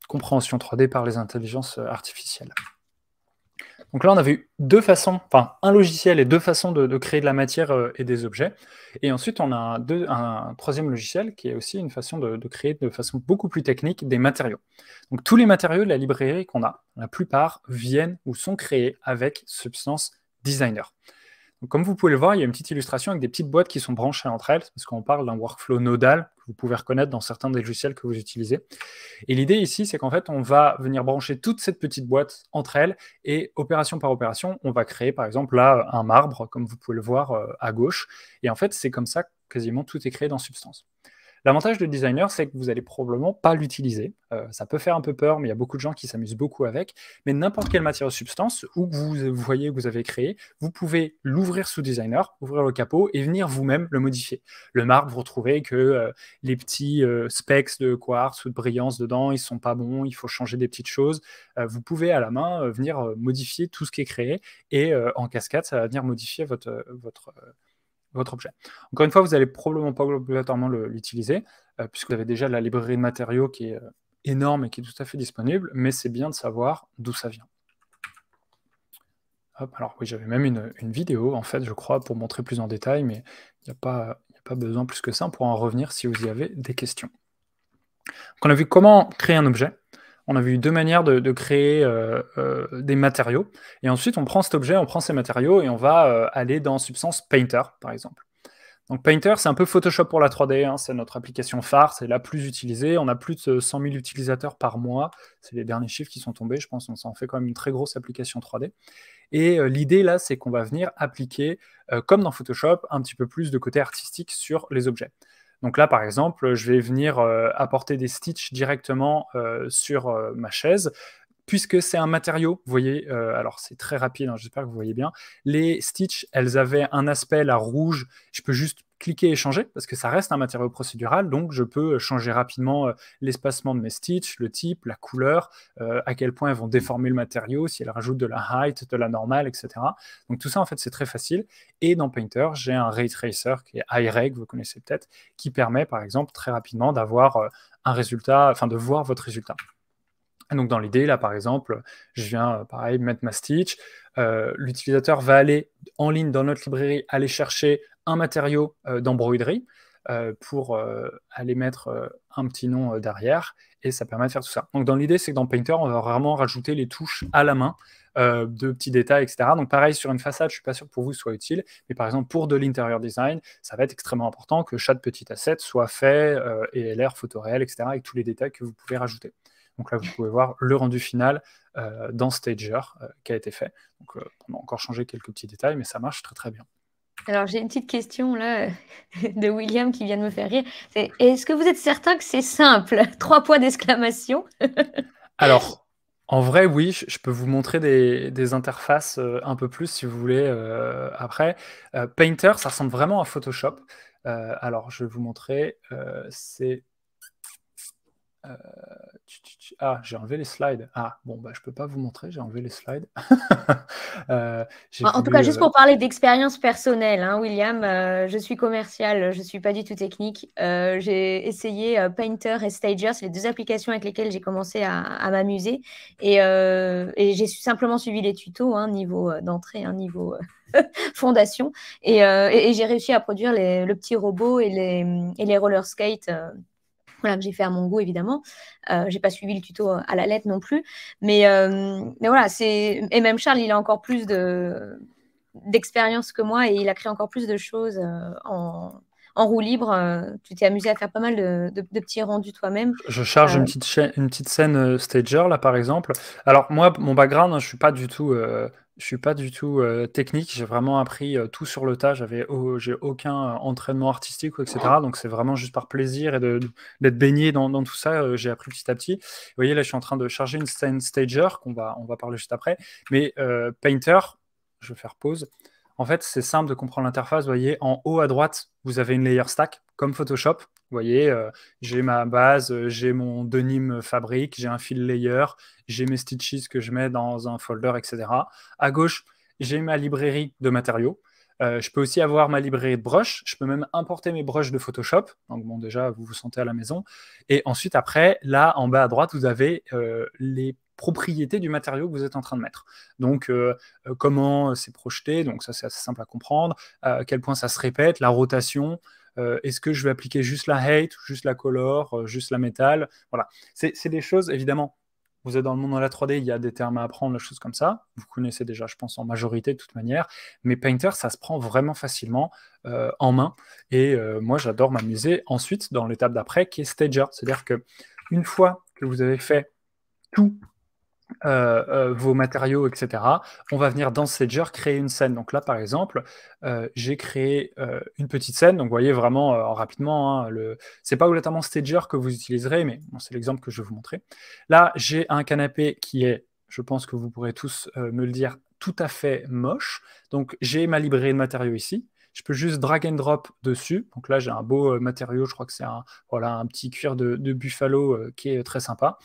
compréhension 3D par les intelligences artificielles. Donc là, on avait eu deux façons, enfin un logiciel et deux façons de créer de la matière et des objets. Et ensuite, on a un troisième logiciel qui est aussi une façon de créer de façon beaucoup plus technique des matériaux. Donc tous les matériaux de la librairie qu'on a, la plupart viennent ou sont créés avec Substance Designer. Donc, comme vous pouvez le voir, il y a une petite illustration avec des petites boîtes qui sont branchées entre elles, parce qu'on parle d'un workflow nodal que vous pouvez reconnaître dans certains des logiciels que vous utilisez. Et l'idée ici, c'est qu'en fait, on va venir brancher toute cette petite boîte entre elles, et opération par opération, on va créer par exemple là un marbre, comme vous pouvez le voir à gauche. Et en fait, c'est comme ça que quasiment tout est créé dans Substance. L'avantage de Designer, c'est que vous n'allez probablement pas l'utiliser. Ça peut faire un peu peur, mais il y a beaucoup de gens qui s'amusent beaucoup avec. Mais n'importe quelle matière substance, où vous voyez que vous avez créé, vous pouvez l'ouvrir sous Designer, ouvrir le capot et venir vous-même le modifier. Le marbre, vous retrouvez que les petits specs de quartz ou de brillance dedans, ils ne sont pas bons, il faut changer des petites choses. Vous pouvez à la main venir modifier tout ce qui est créé et en cascade, ça va venir modifier votre objet. Encore une fois, vous n'allez probablement pas obligatoirement l'utiliser, puisque vous avez déjà la librairie de matériaux qui est énorme et qui est tout à fait disponible, mais c'est bien de savoir d'où ça vient. Hop, alors oui, j'avais même une vidéo, en fait, je crois, pour montrer plus en détail, mais il n'y a pas besoin plus que ça, on pourra en revenir si vous y avez des questions. Donc, on a vu comment créer un objet. On a vu deux manières de créer des matériaux. Et ensuite, on prend cet objet, on prend ces matériaux et on va aller dans Substance Painter, par exemple. Donc Painter, c'est un peu Photoshop pour la 3D. Hein, c'est notre application phare, c'est la plus utilisée. On a plus de 100 000 utilisateurs par mois. C'est les derniers chiffres qui sont tombés. Je pense qu'on s'en fait quand même une très grosse application 3D. Et l'idée, là, c'est qu'on va venir appliquer, comme dans Photoshop, un petit peu plus de côté artistique sur les objets. Donc là, par exemple, je vais venir apporter des stitches directement sur ma chaise, puisque c'est un matériau. Vous voyez, alors c'est très rapide, hein, j'espère que vous voyez bien. Les stitches, elles avaient un aspect là rouge. Je peux juste cliquer et changer, parce que ça reste un matériau procédural, donc je peux changer rapidement l'espacement de mes stitches, le type, la couleur, à quel point elles vont déformer le matériau, si elles rajoutent de la height, de la normale, etc. Donc tout ça, en fait, c'est très facile. Et dans Painter, j'ai un Ray Tracer qui est iReg, vous connaissez peut-être, qui permet, par exemple, très rapidement d'avoir un résultat, enfin de voir votre résultat. Et donc dans l'idée, là, par exemple, je viens, pareil, mettre ma stitch. L'utilisateur va aller en ligne dans notre librairie, aller chercher un matériau d'embroiderie pour aller mettre un petit nom derrière, et ça permet de faire tout ça. Donc dans l'idée, c'est que dans Painter, on va vraiment rajouter les touches à la main, de petits détails, etc. Donc pareil, sur une façade, je ne suis pas sûr que pour vous ce soit utile, mais par exemple, pour de l'intérieur design, ça va être extrêmement important que chaque petit asset soit fait, ELR, photoréel, etc., avec tous les détails que vous pouvez rajouter. Donc là, vous pouvez voir le rendu final dans Stager qui a été fait. Donc, on a encore changé quelques petits détails, mais ça marche très très bien. Alors, j'ai une petite question là de William qui vient de me faire rire. Est-ce que vous êtes certain que c'est simple? 3 points d'exclamation. Alors, en vrai, oui, je peux vous montrer des interfaces un peu plus si vous voulez après. Painter, ça ressemble vraiment à Photoshop. Alors, je vais vous montrer. C'est... Ah, j'ai enlevé les slides. Ah, bon, bah, je peux pas vous montrer, j'ai enlevé les slides. En tout cas, juste pour parler d'expérience personnelle, hein, William, je suis commerciale, je ne suis pas du tout technique. J'ai essayé Painter et Stager, c'est les 2 applications avec lesquelles j'ai commencé à m'amuser. Et j'ai simplement suivi les tutos, hein, niveau d'entrée, hein, niveau fondation. Et j'ai réussi à produire le petit robot et les roller skates voilà, que j'ai fait à mon goût, évidemment. J'ai pas suivi le tuto à la lettre non plus. Mais voilà, et même Charles, il a encore plus d'expérience que moi et il a créé encore plus de choses en roue libre. Tu t'es amusé à faire pas mal de petits rendus toi-même. Je charge une petite scène Stager, là, par exemple. Alors, moi, mon background, hein, je suis pas du tout, technique. J'ai vraiment appris tout sur le tas. J'ai aucun entraînement artistique, etc. Donc, c'est vraiment juste par plaisir et d'être baigné dans tout ça. J'ai appris petit à petit. Vous voyez, là, je suis en train de charger une scène Stager, on va parler juste après. Mais Painter, je vais faire pause. En fait, c'est simple de comprendre l'interface. Vous voyez, en haut à droite, vous avez une layer stack, comme Photoshop. Vous voyez, j'ai ma base, j'ai mon denim fabrique, j'ai un fill layer, j'ai mes stitches que je mets dans un folder, etc. À gauche, j'ai ma librairie de matériaux. Je peux aussi avoir ma librairie de brushes. Je peux même importer mes brushes de Photoshop. Donc bon, déjà, vous vous sentez à la maison. Et ensuite, après, là, en bas à droite, vous avez les propriétés du matériau que vous êtes en train de mettre. Donc, comment c'est projeté, donc ça, c'est assez simple à comprendre. À quel point ça se répète, la rotation. Est-ce que je vais appliquer juste la height, juste la color, juste la métal? Voilà. C'est des choses, évidemment, vous êtes dans le monde de la 3D, il y a des termes à apprendre, des choses comme ça. Vous connaissez déjà, je pense, en majorité de toute manière. Mais Painter, ça se prend vraiment facilement en main. Et moi, j'adore m'amuser ensuite dans l'étape d'après, qui est Stager. C'est-à-dire que une fois que vous avez fait tout vos matériaux, etc. On va venir dans Stager créer une scène. Donc là, par exemple, j'ai créé une petite scène. Donc vous voyez vraiment rapidement, hein, c'est pas obligatoirement Stager que vous utiliserez, mais bon, c'est l'exemple que je vais vous montrer. Là, j'ai un canapé qui est, je pense que vous pourrez tous me le dire, tout à fait moche. Donc j'ai ma librairie de matériaux ici. Je peux juste drag and drop dessus. Donc là, j'ai un beau matériau. Je crois que c'est un petit cuir de buffalo qui est très sympa.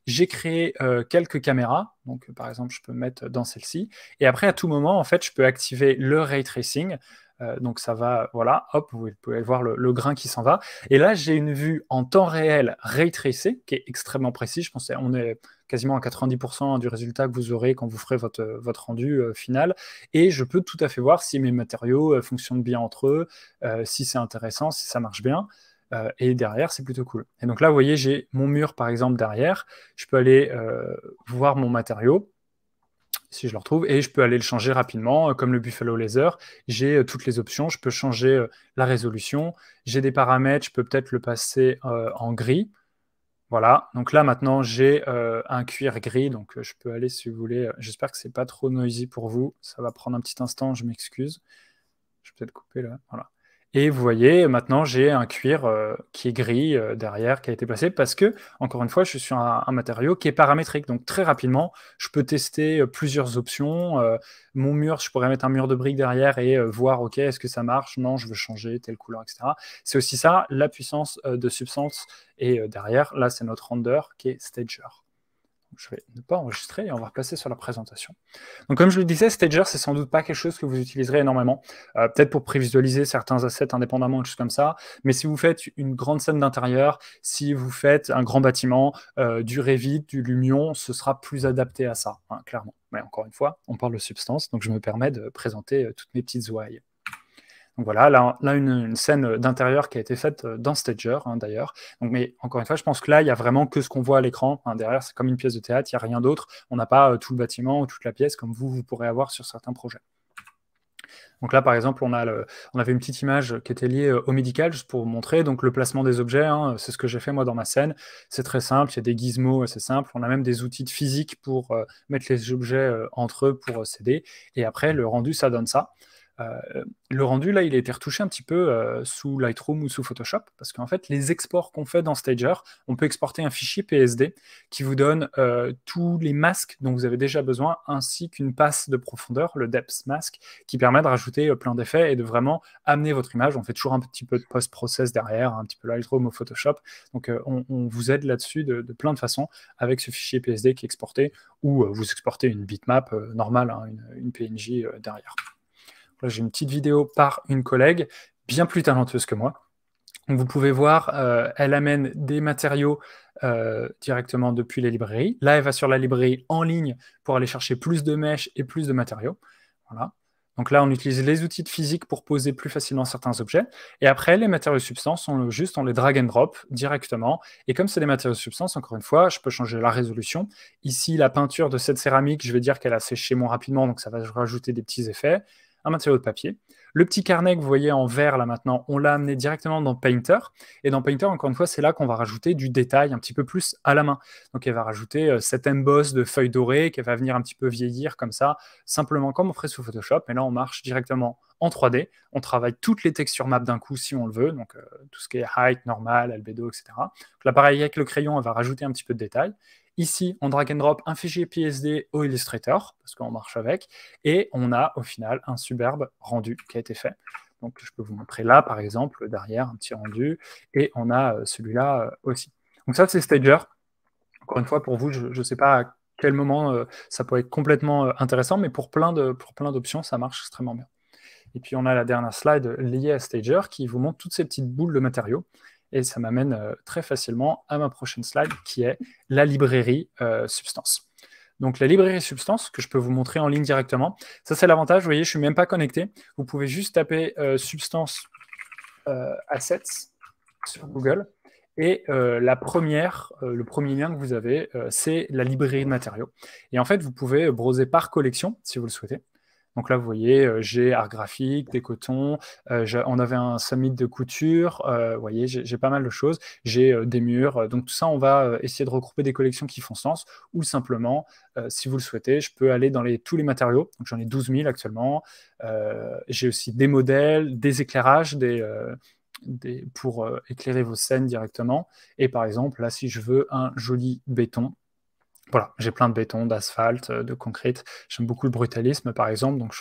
J'ai créé quelques caméras, donc par exemple, je peux mettre dans celle-ci. Et après, à tout moment, en fait, je peux activer le ray tracing. Donc ça va, voilà, hop, vous pouvez voir le grain qui s'en va. Et là, j'ai une vue en temps réel ray tracée qui est extrêmement précise. Je pense qu'on est quasiment à 90% du résultat que vous aurez quand vous ferez votre rendu final. Et je peux tout à fait voir si mes matériaux fonctionnent bien entre eux, si c'est intéressant, si ça marche bien. Et derrière, c'est plutôt cool. Et donc là, vous voyez, j'ai mon mur, par exemple, derrière. Je peux aller voir mon matériau, si je le retrouve, et je peux aller le changer rapidement, comme le Buffalo Laser. J'ai toutes les options. Je peux changer la résolution. J'ai des paramètres. Je peux peut-être le passer en gris. Voilà. Donc là, maintenant, j'ai un cuir gris. Donc, je peux aller, si vous voulez. J'espère que c'est pas trop noisy pour vous. Ça va prendre un petit instant. Je m'excuse. Je vais peut-être couper là. Voilà. Et vous voyez, maintenant, j'ai un cuir qui est gris derrière, qui a été placé, parce que, encore une fois, je suis sur un matériau qui est paramétrique. Donc, très rapidement, je peux tester plusieurs options. Mon mur, je pourrais mettre un mur de briques derrière et voir, OK, est-ce que ça marche? Non, je veux changer telle couleur, etc. C'est aussi ça, la puissance de Substance. Et derrière, là, c'est notre render qui est Stager. Je vais ne pas enregistrer et on va repasser sur la présentation. Donc comme je le disais, Stager, c'est sans doute pas quelque chose que vous utiliserez énormément, peut-être pour prévisualiser certains assets indépendamment, des choses comme ça, mais si vous faites une grande scène d'intérieur, si vous faites un grand bâtiment, du Revit, du Lumion, ce sera plus adapté à ça, hein, clairement. Mais encore une fois, on parle de Substance, donc je me permets de présenter toutes mes petites ouailles. Donc voilà, là une scène d'intérieur qui a été faite dans Stager, hein, d'ailleurs. Mais encore une fois, je pense que là, il n'y a vraiment que ce qu'on voit à l'écran. Hein, derrière, c'est comme une pièce de théâtre, il n'y a rien d'autre. On n'a pas tout le bâtiment ou toute la pièce comme vous pourrez avoir sur certains projets. Donc là, par exemple, on avait une petite image qui était liée au médical, juste pour vous montrer. Donc le placement des objets, hein, c'est ce que j'ai fait moi dans ma scène. C'est très simple, il y a des gizmos assez simples. On a même des outils de physique pour mettre les objets entre eux pour s'aider. Et après, le rendu, ça donne ça. Le rendu, là, il a été retouché un petit peu sous Lightroom ou sous Photoshop, parce qu'en fait, les exports qu'on fait dans Stager, on peut exporter un fichier PSD qui vous donne tous les masques dont vous avez déjà besoin, ainsi qu'une passe de profondeur, le Depth Mask, qui permet de rajouter plein d'effets et de vraiment amener votre image. On fait toujours un petit peu de post-process derrière, un petit peu Lightroom ou Photoshop. Donc, on vous aide là-dessus de plein de façons avec ce fichier PSD qui est exporté, ou vous exportez une bitmap normale, hein, une PNJ derrière. Là, j'ai une petite vidéo par une collègue bien plus talentueuse que moi. Donc, vous pouvez voir, elle amène des matériaux directement depuis les librairies. Là, elle va sur la librairie en ligne pour aller chercher plus de mèches et plus de matériaux. Voilà. Donc là, on utilise les outils de physique pour poser plus facilement certains objets. Et après, les matériaux substances, on les drag and drop directement. Et comme c'est des matériaux substances, encore une fois, je peux changer la résolution. Ici, la peinture de cette céramique, je vais dire qu'elle a séché moins rapidement, donc ça va rajouter des petits effets. Un matériau de papier. Le petit carnet que vous voyez en vert là maintenant, on l'a amené directement dans Painter. Et dans Painter, encore une fois, c'est là qu'on va rajouter du détail un petit peu plus à la main. Donc elle va rajouter cet emboss de feuilles dorées qui va venir un petit peu vieillir comme ça, simplement comme on ferait sous Photoshop. Et là, on marche directement en 3D. On travaille toutes les textures maps d'un coup si on le veut, donc tout ce qui est height, normal, albedo, etc. Donc là, pareil, avec le crayon, on va rajouter un petit peu de détail. Ici, on drag and drop un fichier PSD au Illustrator, parce qu'on marche avec, et on a au final un superbe rendu qui a été fait. Donc je peux vous montrer là, par exemple, derrière, un petit rendu, et on a celui-là aussi. Donc ça, c'est Stager. Encore une fois, pour vous, je ne sais pas à quel moment ça peut être complètement intéressant, mais pour plein d'options, ça marche extrêmement bien. Et puis on a la dernière slide liée à Stager qui vous montre toutes ces petites boules de matériaux. Et ça m'amène très facilement à ma prochaine slide qui est la librairie Substance. Donc la librairie Substance, que je peux vous montrer en ligne directement. Ça, c'est l'avantage, vous voyez, je ne suis même pas connecté. Vous pouvez juste taper Substance Assets sur Google. Et le premier lien que vous avez, c'est la librairie de matériaux. Et en fait, vous pouvez browser par collection, si vous le souhaitez. Donc là, vous voyez, j'ai art graphique, des cotons, on avait un summit de couture, vous voyez, j'ai pas mal de choses, j'ai des murs. Donc tout ça, on va essayer de regrouper des collections qui font sens, ou simplement, si vous le souhaitez, je peux aller dans tous les matériaux. Donc j'en ai 12 000 actuellement. J'ai aussi des modèles, des éclairages, pour éclairer vos scènes directement. Et par exemple, là, si je veux un joli béton, voilà, j'ai plein de béton, d'asphalte, de concrète. J'aime beaucoup le brutalisme, par exemple, donc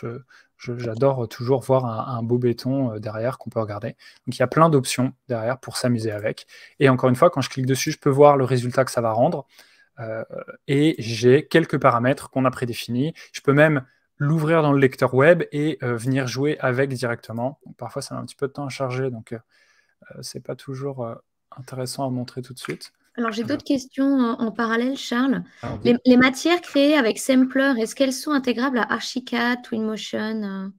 j'adore toujours voir un beau béton derrière qu'on peut regarder. Donc il y a plein d'options derrière pour s'amuser avec. Et encore une fois, quand je clique dessus, je peux voir le résultat que ça va rendre. Et j'ai quelques paramètres qu'on a prédéfinis. Je peux même l'ouvrir dans le lecteur web et venir jouer avec directement. Donc, parfois, ça met un petit peu de temps à charger, donc c'est pas toujours intéressant à montrer tout de suite. Alors, j'ai d'autres questions en parallèle, Charles. Les matières créées avec Sampler, est-ce qu'elles sont intégrables à Archicad, Twinmotion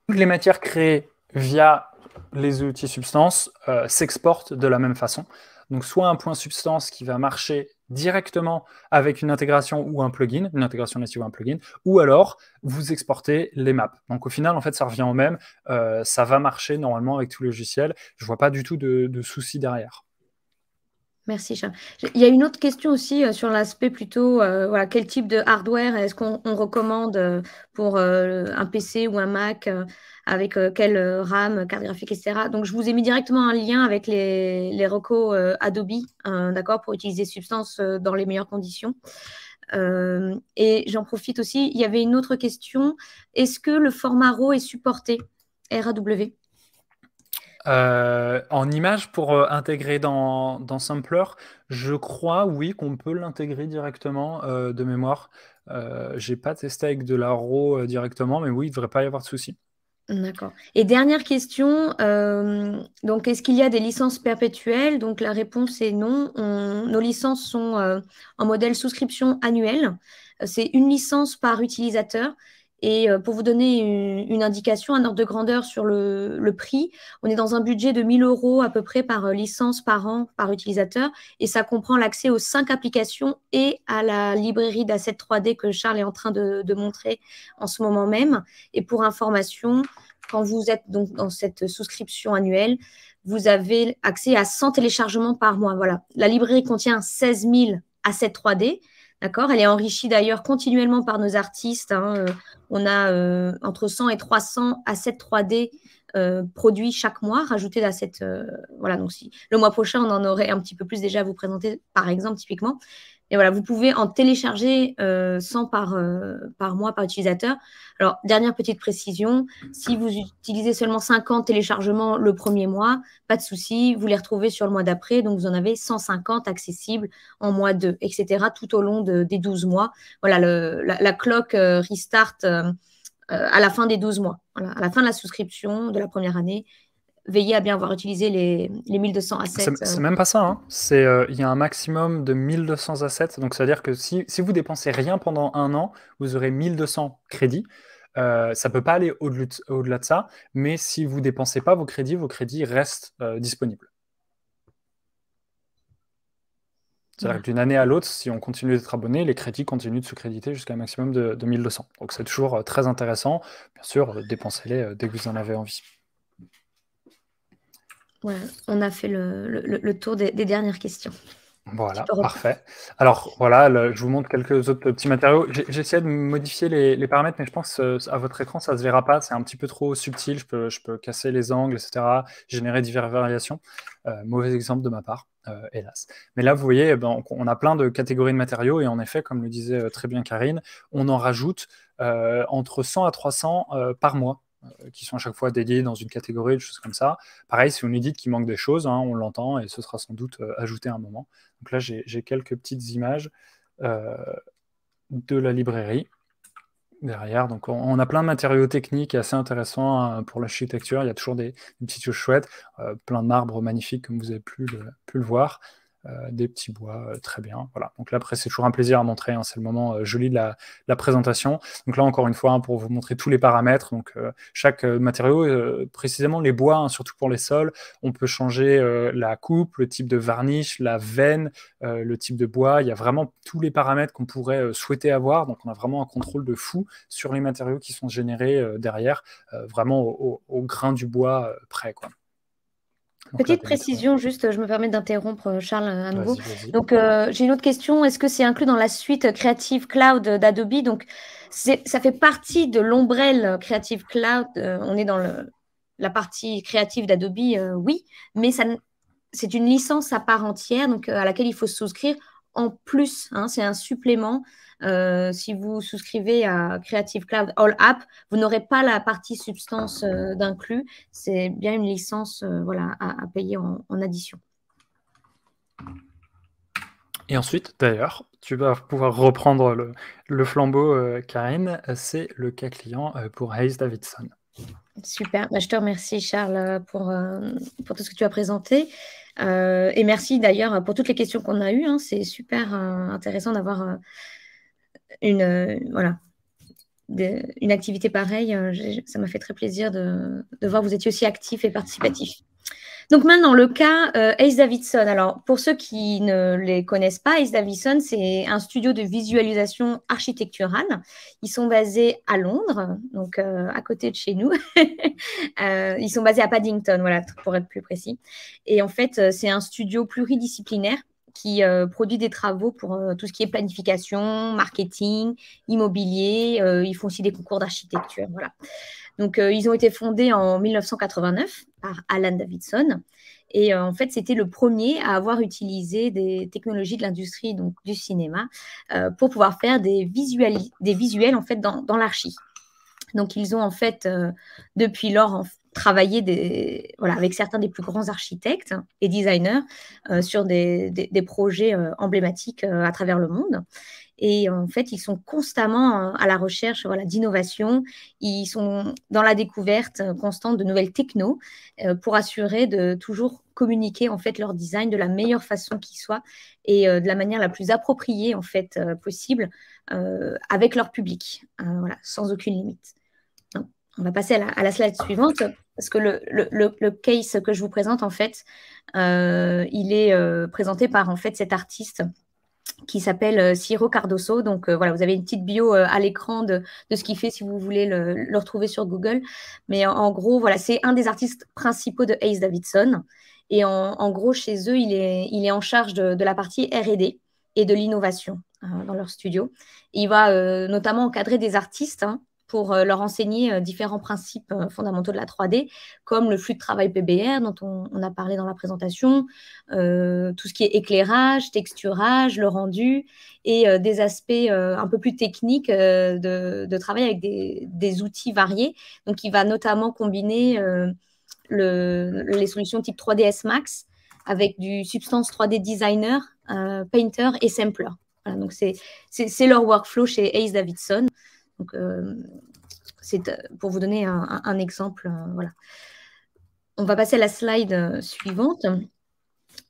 Toutes les matières créées via les outils Substance s'exportent de la même façon. Donc, soit un point Substance qui va marcher directement avec une intégration ou un plugin, une intégration native ou un plugin, ou alors vous exportez les maps. Donc, au final, en fait, ça revient au même. Ça va marcher normalement avec tout le logiciel. Je ne vois pas du tout de soucis derrière. Merci, Charles. Il y a une autre question aussi sur l'aspect plutôt, voilà, quel type de hardware est-ce qu'on recommande pour un PC ou un Mac, avec quelle RAM, carte graphique, etc. Donc, je vous ai mis directement un lien avec les recos Adobe, d'accord, pour utiliser Substance dans les meilleures conditions. Et j'en profite aussi, il y avait une autre question. Est-ce que le format RAW est supporté, RAW? En image pour intégrer dans Sampler, je crois, oui, qu'on peut l'intégrer directement de mémoire. J'ai pas testé avec de la RAW directement, mais oui, il ne devrait pas y avoir de souci. D'accord. Et dernière question, donc est-ce qu'il y a des licences perpétuelles? Donc la réponse est non. Nos licences sont en modèle souscription annuelle. C'est une licence par utilisateur. Et pour vous donner une indication, un ordre de grandeur sur le prix, on est dans un budget de 1 000 € à peu près par licence par an, par utilisateur. Et ça comprend l'accès aux 5 applications et à la librairie d'assets 3D que Charles est en train de montrer en ce moment même. Et pour information, quand vous êtes donc dans cette souscription annuelle, vous avez accès à 100 téléchargements par mois. Voilà. La librairie contient 16 000 assets 3D. D'accord. Elle est enrichie d'ailleurs continuellement par nos artistes. On a entre 100 et 300 assets 3D produits chaque mois, rajoutés d'assets. Voilà, donc si le mois prochain, on en aurait un petit peu plus déjà à vous présenter, par exemple, typiquement. Et voilà, vous pouvez en télécharger 100 par mois par utilisateur. Alors, dernière petite précision, si vous utilisez seulement 50 téléchargements le premier mois, pas de souci, vous les retrouvez sur le mois d'après. Donc, vous en avez 150 accessibles en mois 2, etc. tout au long des 12 mois. Voilà, la clock restart à la fin des 12 mois. Voilà, à la fin de la souscription de la première année. Veillez à bien avoir utilisé les 1200 assets. C'est même pas ça, hein. Il y a un maximum de 1200 assets, donc ça veut dire que si vous dépensez rien pendant un an, vous aurez 1200 crédits. Ça ne peut pas aller au-delà de ça, mais si vous ne dépensez pas vos crédits restent disponibles. C'est-à-dire que d'une année à l'autre, si on continue d'être abonné, les crédits continuent de se créditer jusqu'à un maximum de 1200. Donc c'est toujours très intéressant. Bien sûr, dépensez-les dès que vous en avez envie. Ouais, on a fait le tour des dernières questions. Voilà, parfait. Alors voilà, je vous montre quelques autres petits matériaux. J'ai essayé de modifier les paramètres, mais je pense à votre écran, ça ne se verra pas. C'est un petit peu trop subtil. Je peux casser les angles, etc. Générer diverses variations. Mauvais exemple de ma part, hélas. Mais là, vous voyez, on a plein de catégories de matériaux. Et en effet, comme le disait très bien Karine, on en rajoute entre 100 à 300 par mois, qui sont à chaque fois dédiés dans une catégorie, des choses comme ça. Pareil, si on nous dit qu'il manque des choses, on l'entend et ce sera sans doute ajouté à un moment. Donc là, j'ai quelques petites images de la librairie derrière. Donc on a plein de matériaux techniques assez intéressants pour l'architecture. Il y a toujours des petites choses chouettes, plein de marbres magnifiques comme vous avez pu le voir. Des petits bois, très bien. Voilà. Donc là, après, c'est toujours un plaisir à montrer. C'est le moment joli de la présentation. Donc là, encore une fois, pour vous montrer tous les paramètres. Donc chaque matériau, précisément les bois, surtout pour les sols, on peut changer la coupe, le type de varnish, la veine, le type de bois. Il y a vraiment tous les paramètres qu'on pourrait souhaiter avoir. Donc on a vraiment un contrôle de fou sur les matériaux qui sont générés derrière, vraiment au grain du bois près, quoi. Donc, petite précision, juste, je me permets d'interrompre Charles à nouveau. Vas-y. Donc, j'ai une autre question. Est-ce que c'est inclus dans la suite Creative Cloud d'Adobe? Donc, ça fait partie de l'ombrelle Creative Cloud. On est dans la partie créative d'Adobe, oui, mais c'est une licence à part entière, donc à laquelle il faut se souscrire en plus. C'est un supplément. Si vous souscrivez à Creative Cloud All App, vous n'aurez pas la partie substance d'inclus. C'est bien une licence à payer en addition. Et ensuite, d'ailleurs, tu vas pouvoir reprendre le flambeau, Karine. C'est le cas client pour Hayes Davidson. Super. Je te remercie, Charles, pour tout ce que tu as présenté. Et merci d'ailleurs pour toutes les questions qu'on a eues. C'est super intéressant d'avoir une activité pareille. Ça m'a fait très plaisir de voir que vous étiez aussi actif et participatif. Donc maintenant, le cas Hayes Davidson. Alors, pour ceux qui ne les connaissent pas, Hayes Davidson, c'est un studio de visualisation architecturale. Ils sont basés à Londres, donc à côté de chez nous. Ils sont basés à Paddington, voilà, pour être plus précis. Et en fait, c'est un studio pluridisciplinaire qui produit des travaux pour tout ce qui est planification, marketing, immobilier. Ils font aussi des concours d'architecture, voilà. Donc, ils ont été fondés en 1989 par Alan Davidson. Et en fait, c'était le premier à avoir utilisé des technologies de l'industrie, donc du cinéma, pour pouvoir faire des visuels en fait, dans l'archi. Donc, ils ont en fait, depuis lors, travaillé avec certains des plus grands architectes et designers sur des projets emblématiques à travers le monde. Et en fait, ils sont constamment à la recherche d'innovation. Ils sont dans la découverte constante de nouvelles technos pour assurer de toujours communiquer en fait leur design de la meilleure façon qui soit et de la manière la plus appropriée en fait possible avec leur public, sans aucune limite. Donc, on va passer à la slide suivante parce que le case que je vous présente en fait, il est présenté par en fait cet artiste qui s'appelle Ciro Cardoso. Donc, vous avez une petite bio à l'écran de ce qu'il fait si vous voulez le retrouver sur Google. Mais en gros, c'est un des artistes principaux de Hayes Davidson. Et en gros, chez eux, il est en charge de la partie R&D et de l'innovation dans leur studio. Et il va notamment encadrer des artistes pour leur enseigner différents principes fondamentaux de la 3D, comme le flux de travail PBR dont on a parlé dans la présentation, tout ce qui est éclairage, texturage, le rendu, et des aspects un peu plus techniques de travail avec des outils variés. Donc, il va notamment combiner les solutions type 3ds Max avec du Substance 3D Designer, Painter et Sampler. Voilà, donc, c'est leur workflow chez Hayes Davidson. Donc, c'est pour vous donner un exemple. Voilà. On va passer à la slide suivante.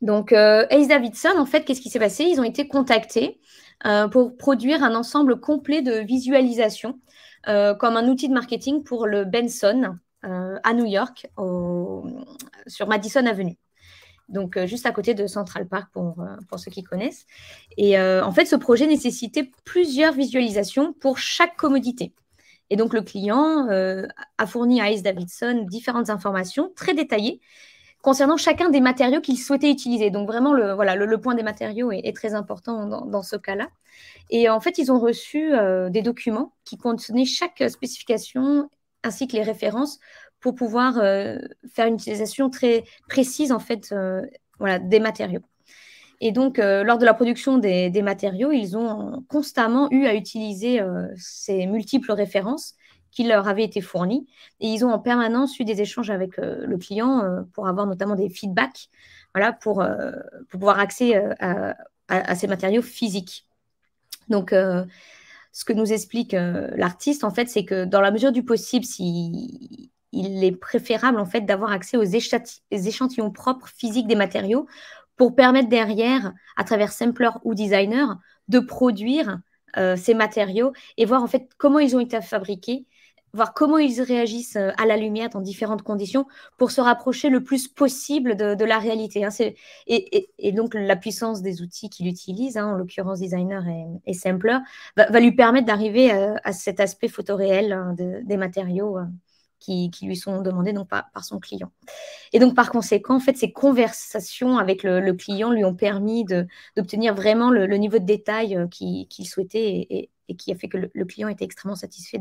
Donc, Hayes Davidson, en fait, qu'est-ce qui s'est passé? Ils ont été contactés pour produire un ensemble complet de visualisation comme un outil de marketing pour le Benson à New York, sur Madison Avenue. Donc, juste à côté de Central Park pour ceux qui connaissent. Et en fait, ce projet nécessitait plusieurs visualisations pour chaque commodité. Et donc, le client a fourni à Ace Davidson différentes informations très détaillées concernant chacun des matériaux qu'il souhaitait utiliser. Donc, vraiment, le point des matériaux est très important dans ce cas-là. Et en fait, ils ont reçu des documents qui contenaient chaque spécification ainsi que les références pour pouvoir faire une utilisation très précise en fait, des matériaux. Et donc, lors de la production des matériaux, ils ont constamment eu à utiliser ces multiples références qui leur avaient été fournies. Et ils ont en permanence eu des échanges avec le client pour avoir notamment des feedbacks, pour pouvoir accéder à ces matériaux physiques. Donc, ce que nous explique l'artiste, en fait, c'est que dans la mesure du possible, il est préférable en fait d'avoir accès aux échantillons propres physiques des matériaux pour permettre derrière, à travers Sampler ou Designer, de produire ces matériaux et voir en fait comment ils ont été fabriqués, voir comment ils réagissent à la lumière dans différentes conditions pour se rapprocher le plus possible de la réalité. Hein. Et donc, la puissance des outils qu'il utilise, en l'occurrence Designer et Sampler, va lui permettre d'arriver à cet aspect photoréel des matériaux qui lui sont demandés donc, par son client. Et donc, par conséquent, en fait, ces conversations avec le client lui ont permis d'obtenir vraiment le niveau de détail qu'il souhaitait et qui a fait que le client était extrêmement satisfait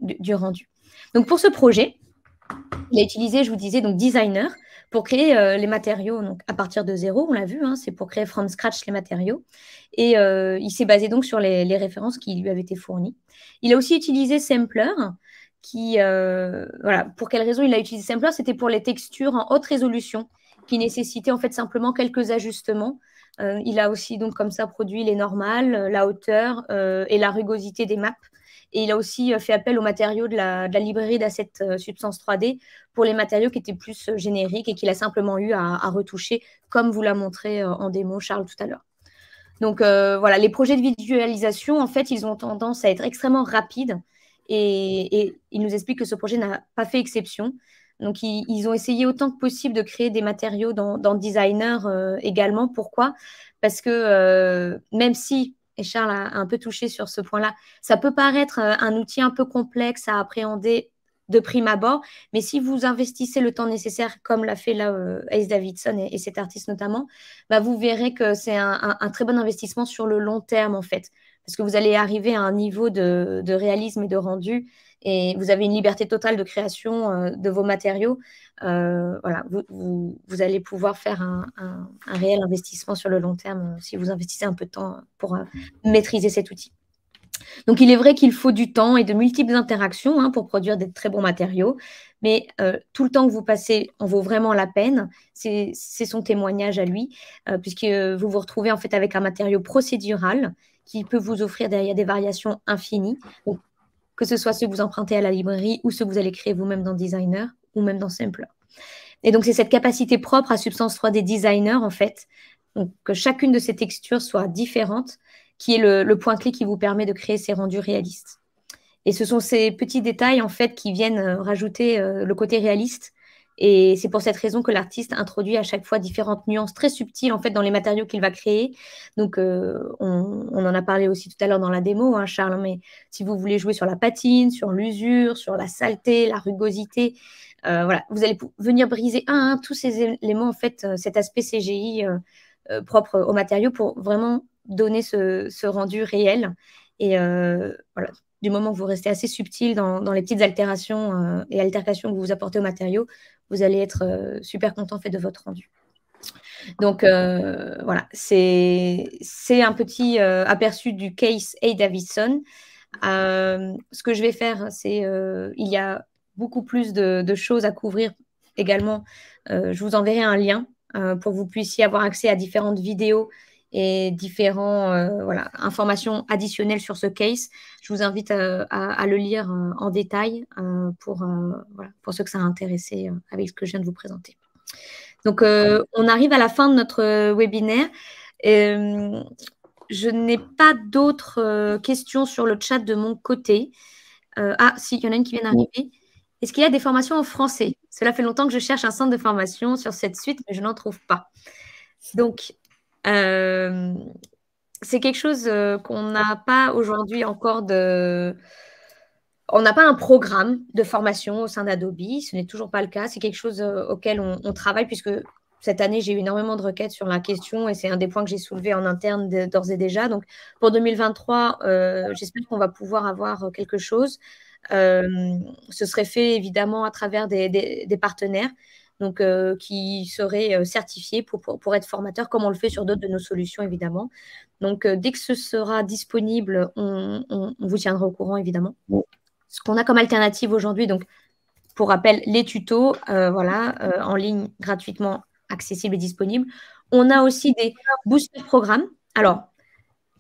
du rendu. Donc, pour ce projet, il a utilisé, je vous disais, donc Designer pour créer les matériaux donc, à partir de zéro, on l'a vu, c'est pour créer from scratch les matériaux. Et il s'est basé donc sur les références qui lui avaient été fournies. Il a aussi utilisé Sampler, pour quelle raison il a utilisé Sampler? C'était pour les textures en haute résolution qui nécessitaient en fait simplement quelques ajustements. Il a aussi donc comme ça produit les normales, la hauteur et la rugosité des maps. Et il a aussi fait appel aux matériaux de la librairie d'Asset Substance 3D pour les matériaux qui étaient plus génériques et qu'il a simplement eu à retoucher, comme vous l'a montré en démo Charles tout à l'heure. Donc les projets de visualisation, en fait, ils ont tendance à être extrêmement rapides et il nous explique que ce projet n'a pas fait exception. Donc, ils ont essayé autant que possible de créer des matériaux dans Designer également. Pourquoi? Parce que même si, et Charles a un peu touché sur ce point-là, ça peut paraître un outil un peu complexe à appréhender de prime abord, mais si vous investissez le temps nécessaire, comme l'a fait là Ace Davidson et cet artiste notamment, vous verrez que c'est un très bon investissement sur le long terme en fait, parce que vous allez arriver à un niveau de réalisme et de rendu, et vous avez une liberté totale de création de vos matériaux. Vous allez pouvoir faire un réel investissement sur le long terme si vous investissez un peu de temps pour maîtriser cet outil. Donc, il est vrai qu'il faut du temps et de multiples interactions pour produire des très bons matériaux, mais tout le temps que vous passez en vaut vraiment la peine. C'est son témoignage à lui, puisque vous vous retrouvez en fait avec un matériau procédural qui peut vous offrir derrière des variations infinies, donc, que ce soit ceux que vous empruntez à la librairie ou ceux que vous allez créer vous-même dans Designer ou même dans Sampler. Et donc, c'est cette capacité propre à Substance 3D Designer, en fait, donc, que chacune de ces textures soit différente, qui est le point clé qui vous permet de créer ces rendus réalistes. Et ce sont ces petits détails, en fait, qui viennent rajouter le côté réaliste. Et c'est pour cette raison que l'artiste introduit à chaque fois différentes nuances très subtiles, en fait, dans les matériaux qu'il va créer. Donc, on en a parlé aussi tout à l'heure dans la démo, Charles, mais si vous voulez jouer sur la patine, sur l'usure, sur la saleté, la rugosité, vous allez venir briser un à un tous ces éléments, en fait, cet aspect CGI propre aux matériaux pour vraiment donner ce rendu réel. Et du moment que vous restez assez subtil dans les petites altérations et altercations que vous apportez aux matériaux, vous allez être super content en fait, de votre rendu. Donc, c'est un petit aperçu du case Ace Davidson. Ce que je vais faire, c'est il y a beaucoup plus de choses à couvrir également. Je vous enverrai un lien pour que vous puissiez avoir accès à différentes vidéos et différentes informations additionnelles sur ce case. Je vous invite à le lire en détail pour ceux que ça a intéressé avec ce que je viens de vous présenter. Donc, on arrive à la fin de notre webinaire. je n'ai pas d'autres questions sur le chat de mon côté. Si, il y en a une qui vient d'arriver. Est-ce qu'il y a des formations en français? Cela fait longtemps que je cherche un centre de formation sur cette suite, mais je n'en trouve pas. Donc, c'est quelque chose qu'on n'a pas aujourd'hui encore On n'a pas un programme de formation au sein d'Adobe. Ce n'est toujours pas le cas. C'est quelque chose auquel on travaille puisque cette année, j'ai eu énormément de requêtes sur la question et c'est un des points que j'ai soulevé en interne d'ores et déjà. Donc, pour 2023, j'espère qu'on va pouvoir avoir quelque chose. Ce serait fait évidemment à travers des partenaires donc, qui seraient certifiés pour être formateurs, comme on le fait sur d'autres de nos solutions, évidemment. Donc, dès que ce sera disponible, on vous tiendra au courant, évidemment. Ce qu'on a comme alternative aujourd'hui, donc, pour rappel, les tutos, en ligne, gratuitement accessibles et disponibles. On a aussi des booster programmes. Alors,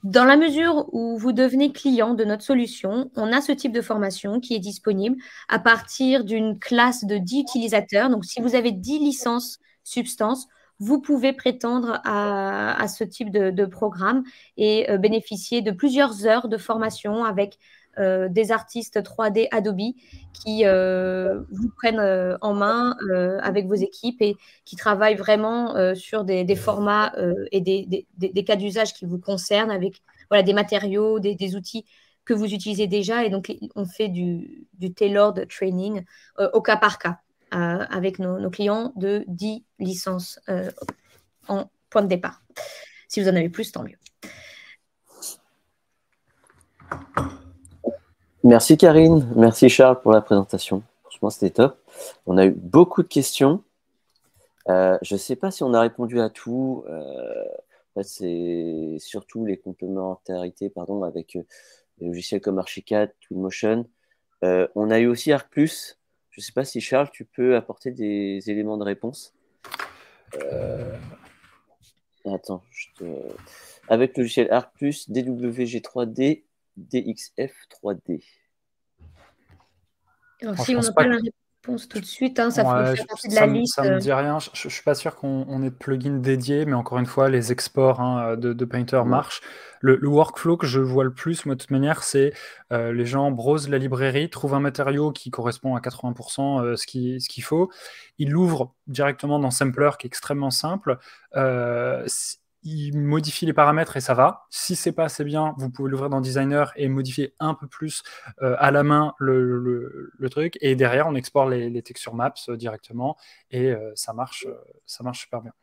dans la mesure où vous devenez client de notre solution, on a ce type de formation qui est disponible à partir d'une classe de 10 utilisateurs. Donc, si vous avez 10 licences substances, vous pouvez prétendre à ce type de programme et bénéficier de plusieurs heures de formation avec des artistes 3D Adobe qui vous prennent en main avec vos équipes et qui travaillent vraiment sur des formats et des cas d'usage qui vous concernent avec des matériaux, des outils que vous utilisez déjà. Et donc, on fait du tailored training au cas par cas avec nos clients de 10 licences en point de départ. Si vous en avez plus, tant mieux. Merci Karine, merci Charles pour la présentation. Franchement, c'était top. On a eu beaucoup de questions. Je ne sais pas si on a répondu à tout. C'est surtout les complémentarités avec des logiciels comme Archicad, Twinmotion. On a eu aussi Arc+. Je ne sais pas si Charles, tu peux apporter des éléments de réponse. Attends, avec le logiciel Arc+, DWG3D, DXF3D. Alors, si on n'a pas la réponse tout de suite, ça fait partie de la liste. Ça me dit rien. Je ne suis pas sûr qu'on ait de plugin dédié, mais encore une fois, les exports de Painter marchent. Le workflow que je vois le plus, moi, de toute manière, c'est les gens browsent la librairie, trouvent un matériau qui correspond à 80% ce qu'il faut. Ils l'ouvrent directement dans Sampler, qui est extrêmement simple. Il modifie les paramètres et ça va. Si c'est pas assez bien, vous pouvez l'ouvrir dans Designer et modifier un peu plus à la main le truc. Et derrière, on exporte les texture maps directement et ça marche super bien.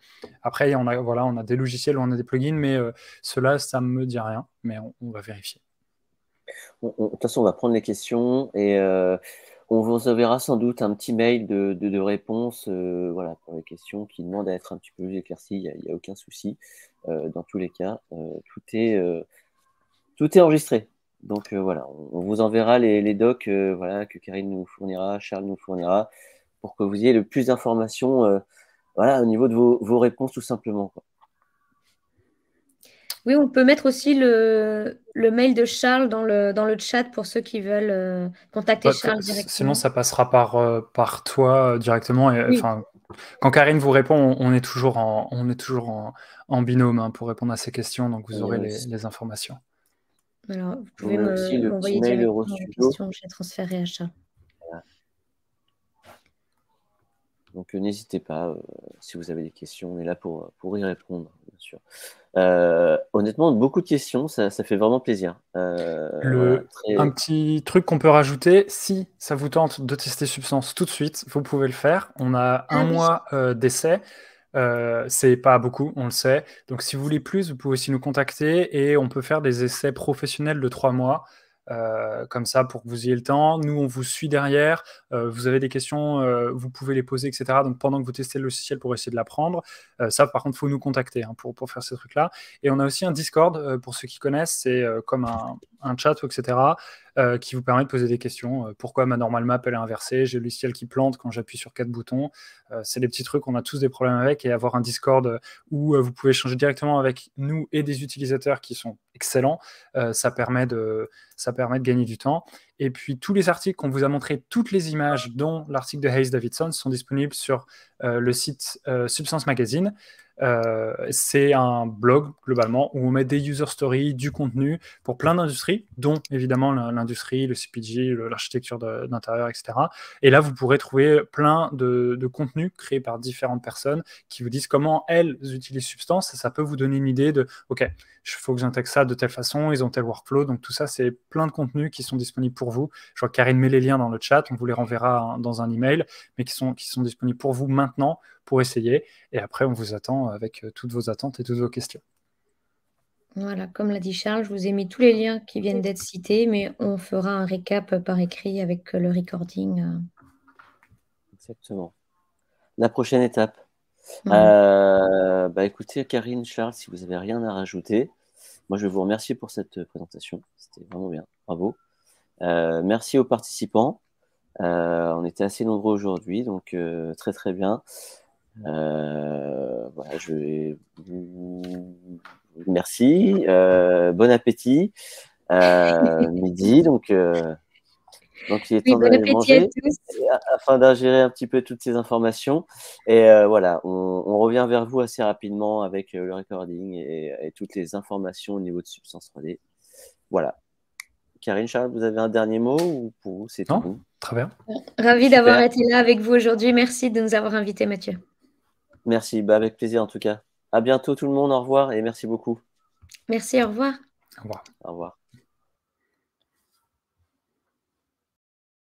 Après, on a des logiciels où on a des plugins, mais cela, ça me dit rien. Mais on va vérifier. De toute façon, on va prendre les questions et on vous enverra sans doute un petit mail de réponse pour les questions qui demandent à être un petit peu plus éclaircies. Il n'y a aucun souci. Dans tous les cas, tout est enregistré. Donc on vous enverra les docs que Karine nous fournira, Charles nous fournira, pour que vous ayez le plus d'informations au niveau de vos réponses, tout simplement. Oui, on peut mettre aussi le mail de Charles dans le chat pour ceux qui veulent contacter Charles directement. Sinon, ça passera par toi directement. Et, oui. Quand Karine vous répond, on est toujours en binôme pour répondre à ces questions, donc vous aurez les informations. Alors, vous pouvez m'envoyer directement les questions, je les transférerai à Charles. Voilà. Donc n'hésitez pas, si vous avez des questions, on est là pour y répondre, bien sûr. Honnêtement, beaucoup de questions, ça fait vraiment plaisir. Un petit truc qu'on peut rajouter, si ça vous tente de tester Substance tout de suite, vous pouvez le faire. On a un mois d'essai. C'est pas beaucoup, on le sait. Donc si vous voulez plus, vous pouvez aussi nous contacter et on peut faire des essais professionnels de 3 mois. Comme ça pour que vous ayez le temps. Nous, on vous suit derrière. Vous avez des questions, vous pouvez les poser, etc. Donc, pendant que vous testez le logiciel pour essayer de l'apprendre, ça, par contre, il faut nous contacter pour faire ces trucs-là. Et on a aussi un Discord, pour ceux qui connaissent, c'est comme un chat, etc., qui vous permet de poser des questions. Pourquoi ma normal map, elle est inversée? J'ai le logiciel qui plante quand j'appuie sur 4 boutons. C'est des petits trucs, on a tous des problèmes avec. Et avoir un Discord où vous pouvez échanger directement avec nous et des utilisateurs qui sont excellents, ça permet de gagner du temps. Et puis, tous les articles qu'on vous a montrés, toutes les images, dont l'article de Hayes Davidson, sont disponibles sur le site Substance Magazine. C'est un blog, globalement, où on met des user stories, du contenu pour plein d'industries, dont évidemment l'industrie, le CPG, l'architecture d'intérieur, etc. Et là, vous pourrez trouver plein de contenus créés par différentes personnes qui vous disent comment elles utilisent Substance. Ça peut vous donner une idée de, OK, il faut que j'intègre ça de telle façon, ils ont tel workflow. Donc tout ça, c'est plein de contenus qui sont disponibles pour vous. Je vois que Karine met les liens dans le chat, on vous les renverra dans un email, mais qui sont disponibles pour vous maintenant pour essayer. Et après, on vous attend avec toutes vos attentes et toutes vos questions. Voilà, comme l'a dit Charles, je vous ai mis tous les liens qui viennent d'être cités, mais on fera un récap par écrit avec le recording. Exactement. La prochaine étape. Écoutez, Karine, Charles, si vous n'avez rien à rajouter, moi je vais vous remercier pour cette présentation. C'était vraiment bien. Bravo. Merci aux participants. On était assez nombreux aujourd'hui, donc très très bien. Je vais merci. Bon appétit. Midi, donc il est temps d'aller manger afin d'ingérer un petit peu toutes ces informations. Et voilà, on revient vers vous assez rapidement avec le recording et toutes les informations au niveau de Substance 3D. Voilà. Karine, Charles, vous avez un dernier mot ou pour vous, c'est tout bon? Très bien. Ravi d'avoir été là avec vous aujourd'hui. Merci de nous avoir invités, Mathieu. Merci, avec plaisir en tout cas. À bientôt tout le monde, au revoir et merci beaucoup. Merci, au revoir. Au revoir. Au revoir.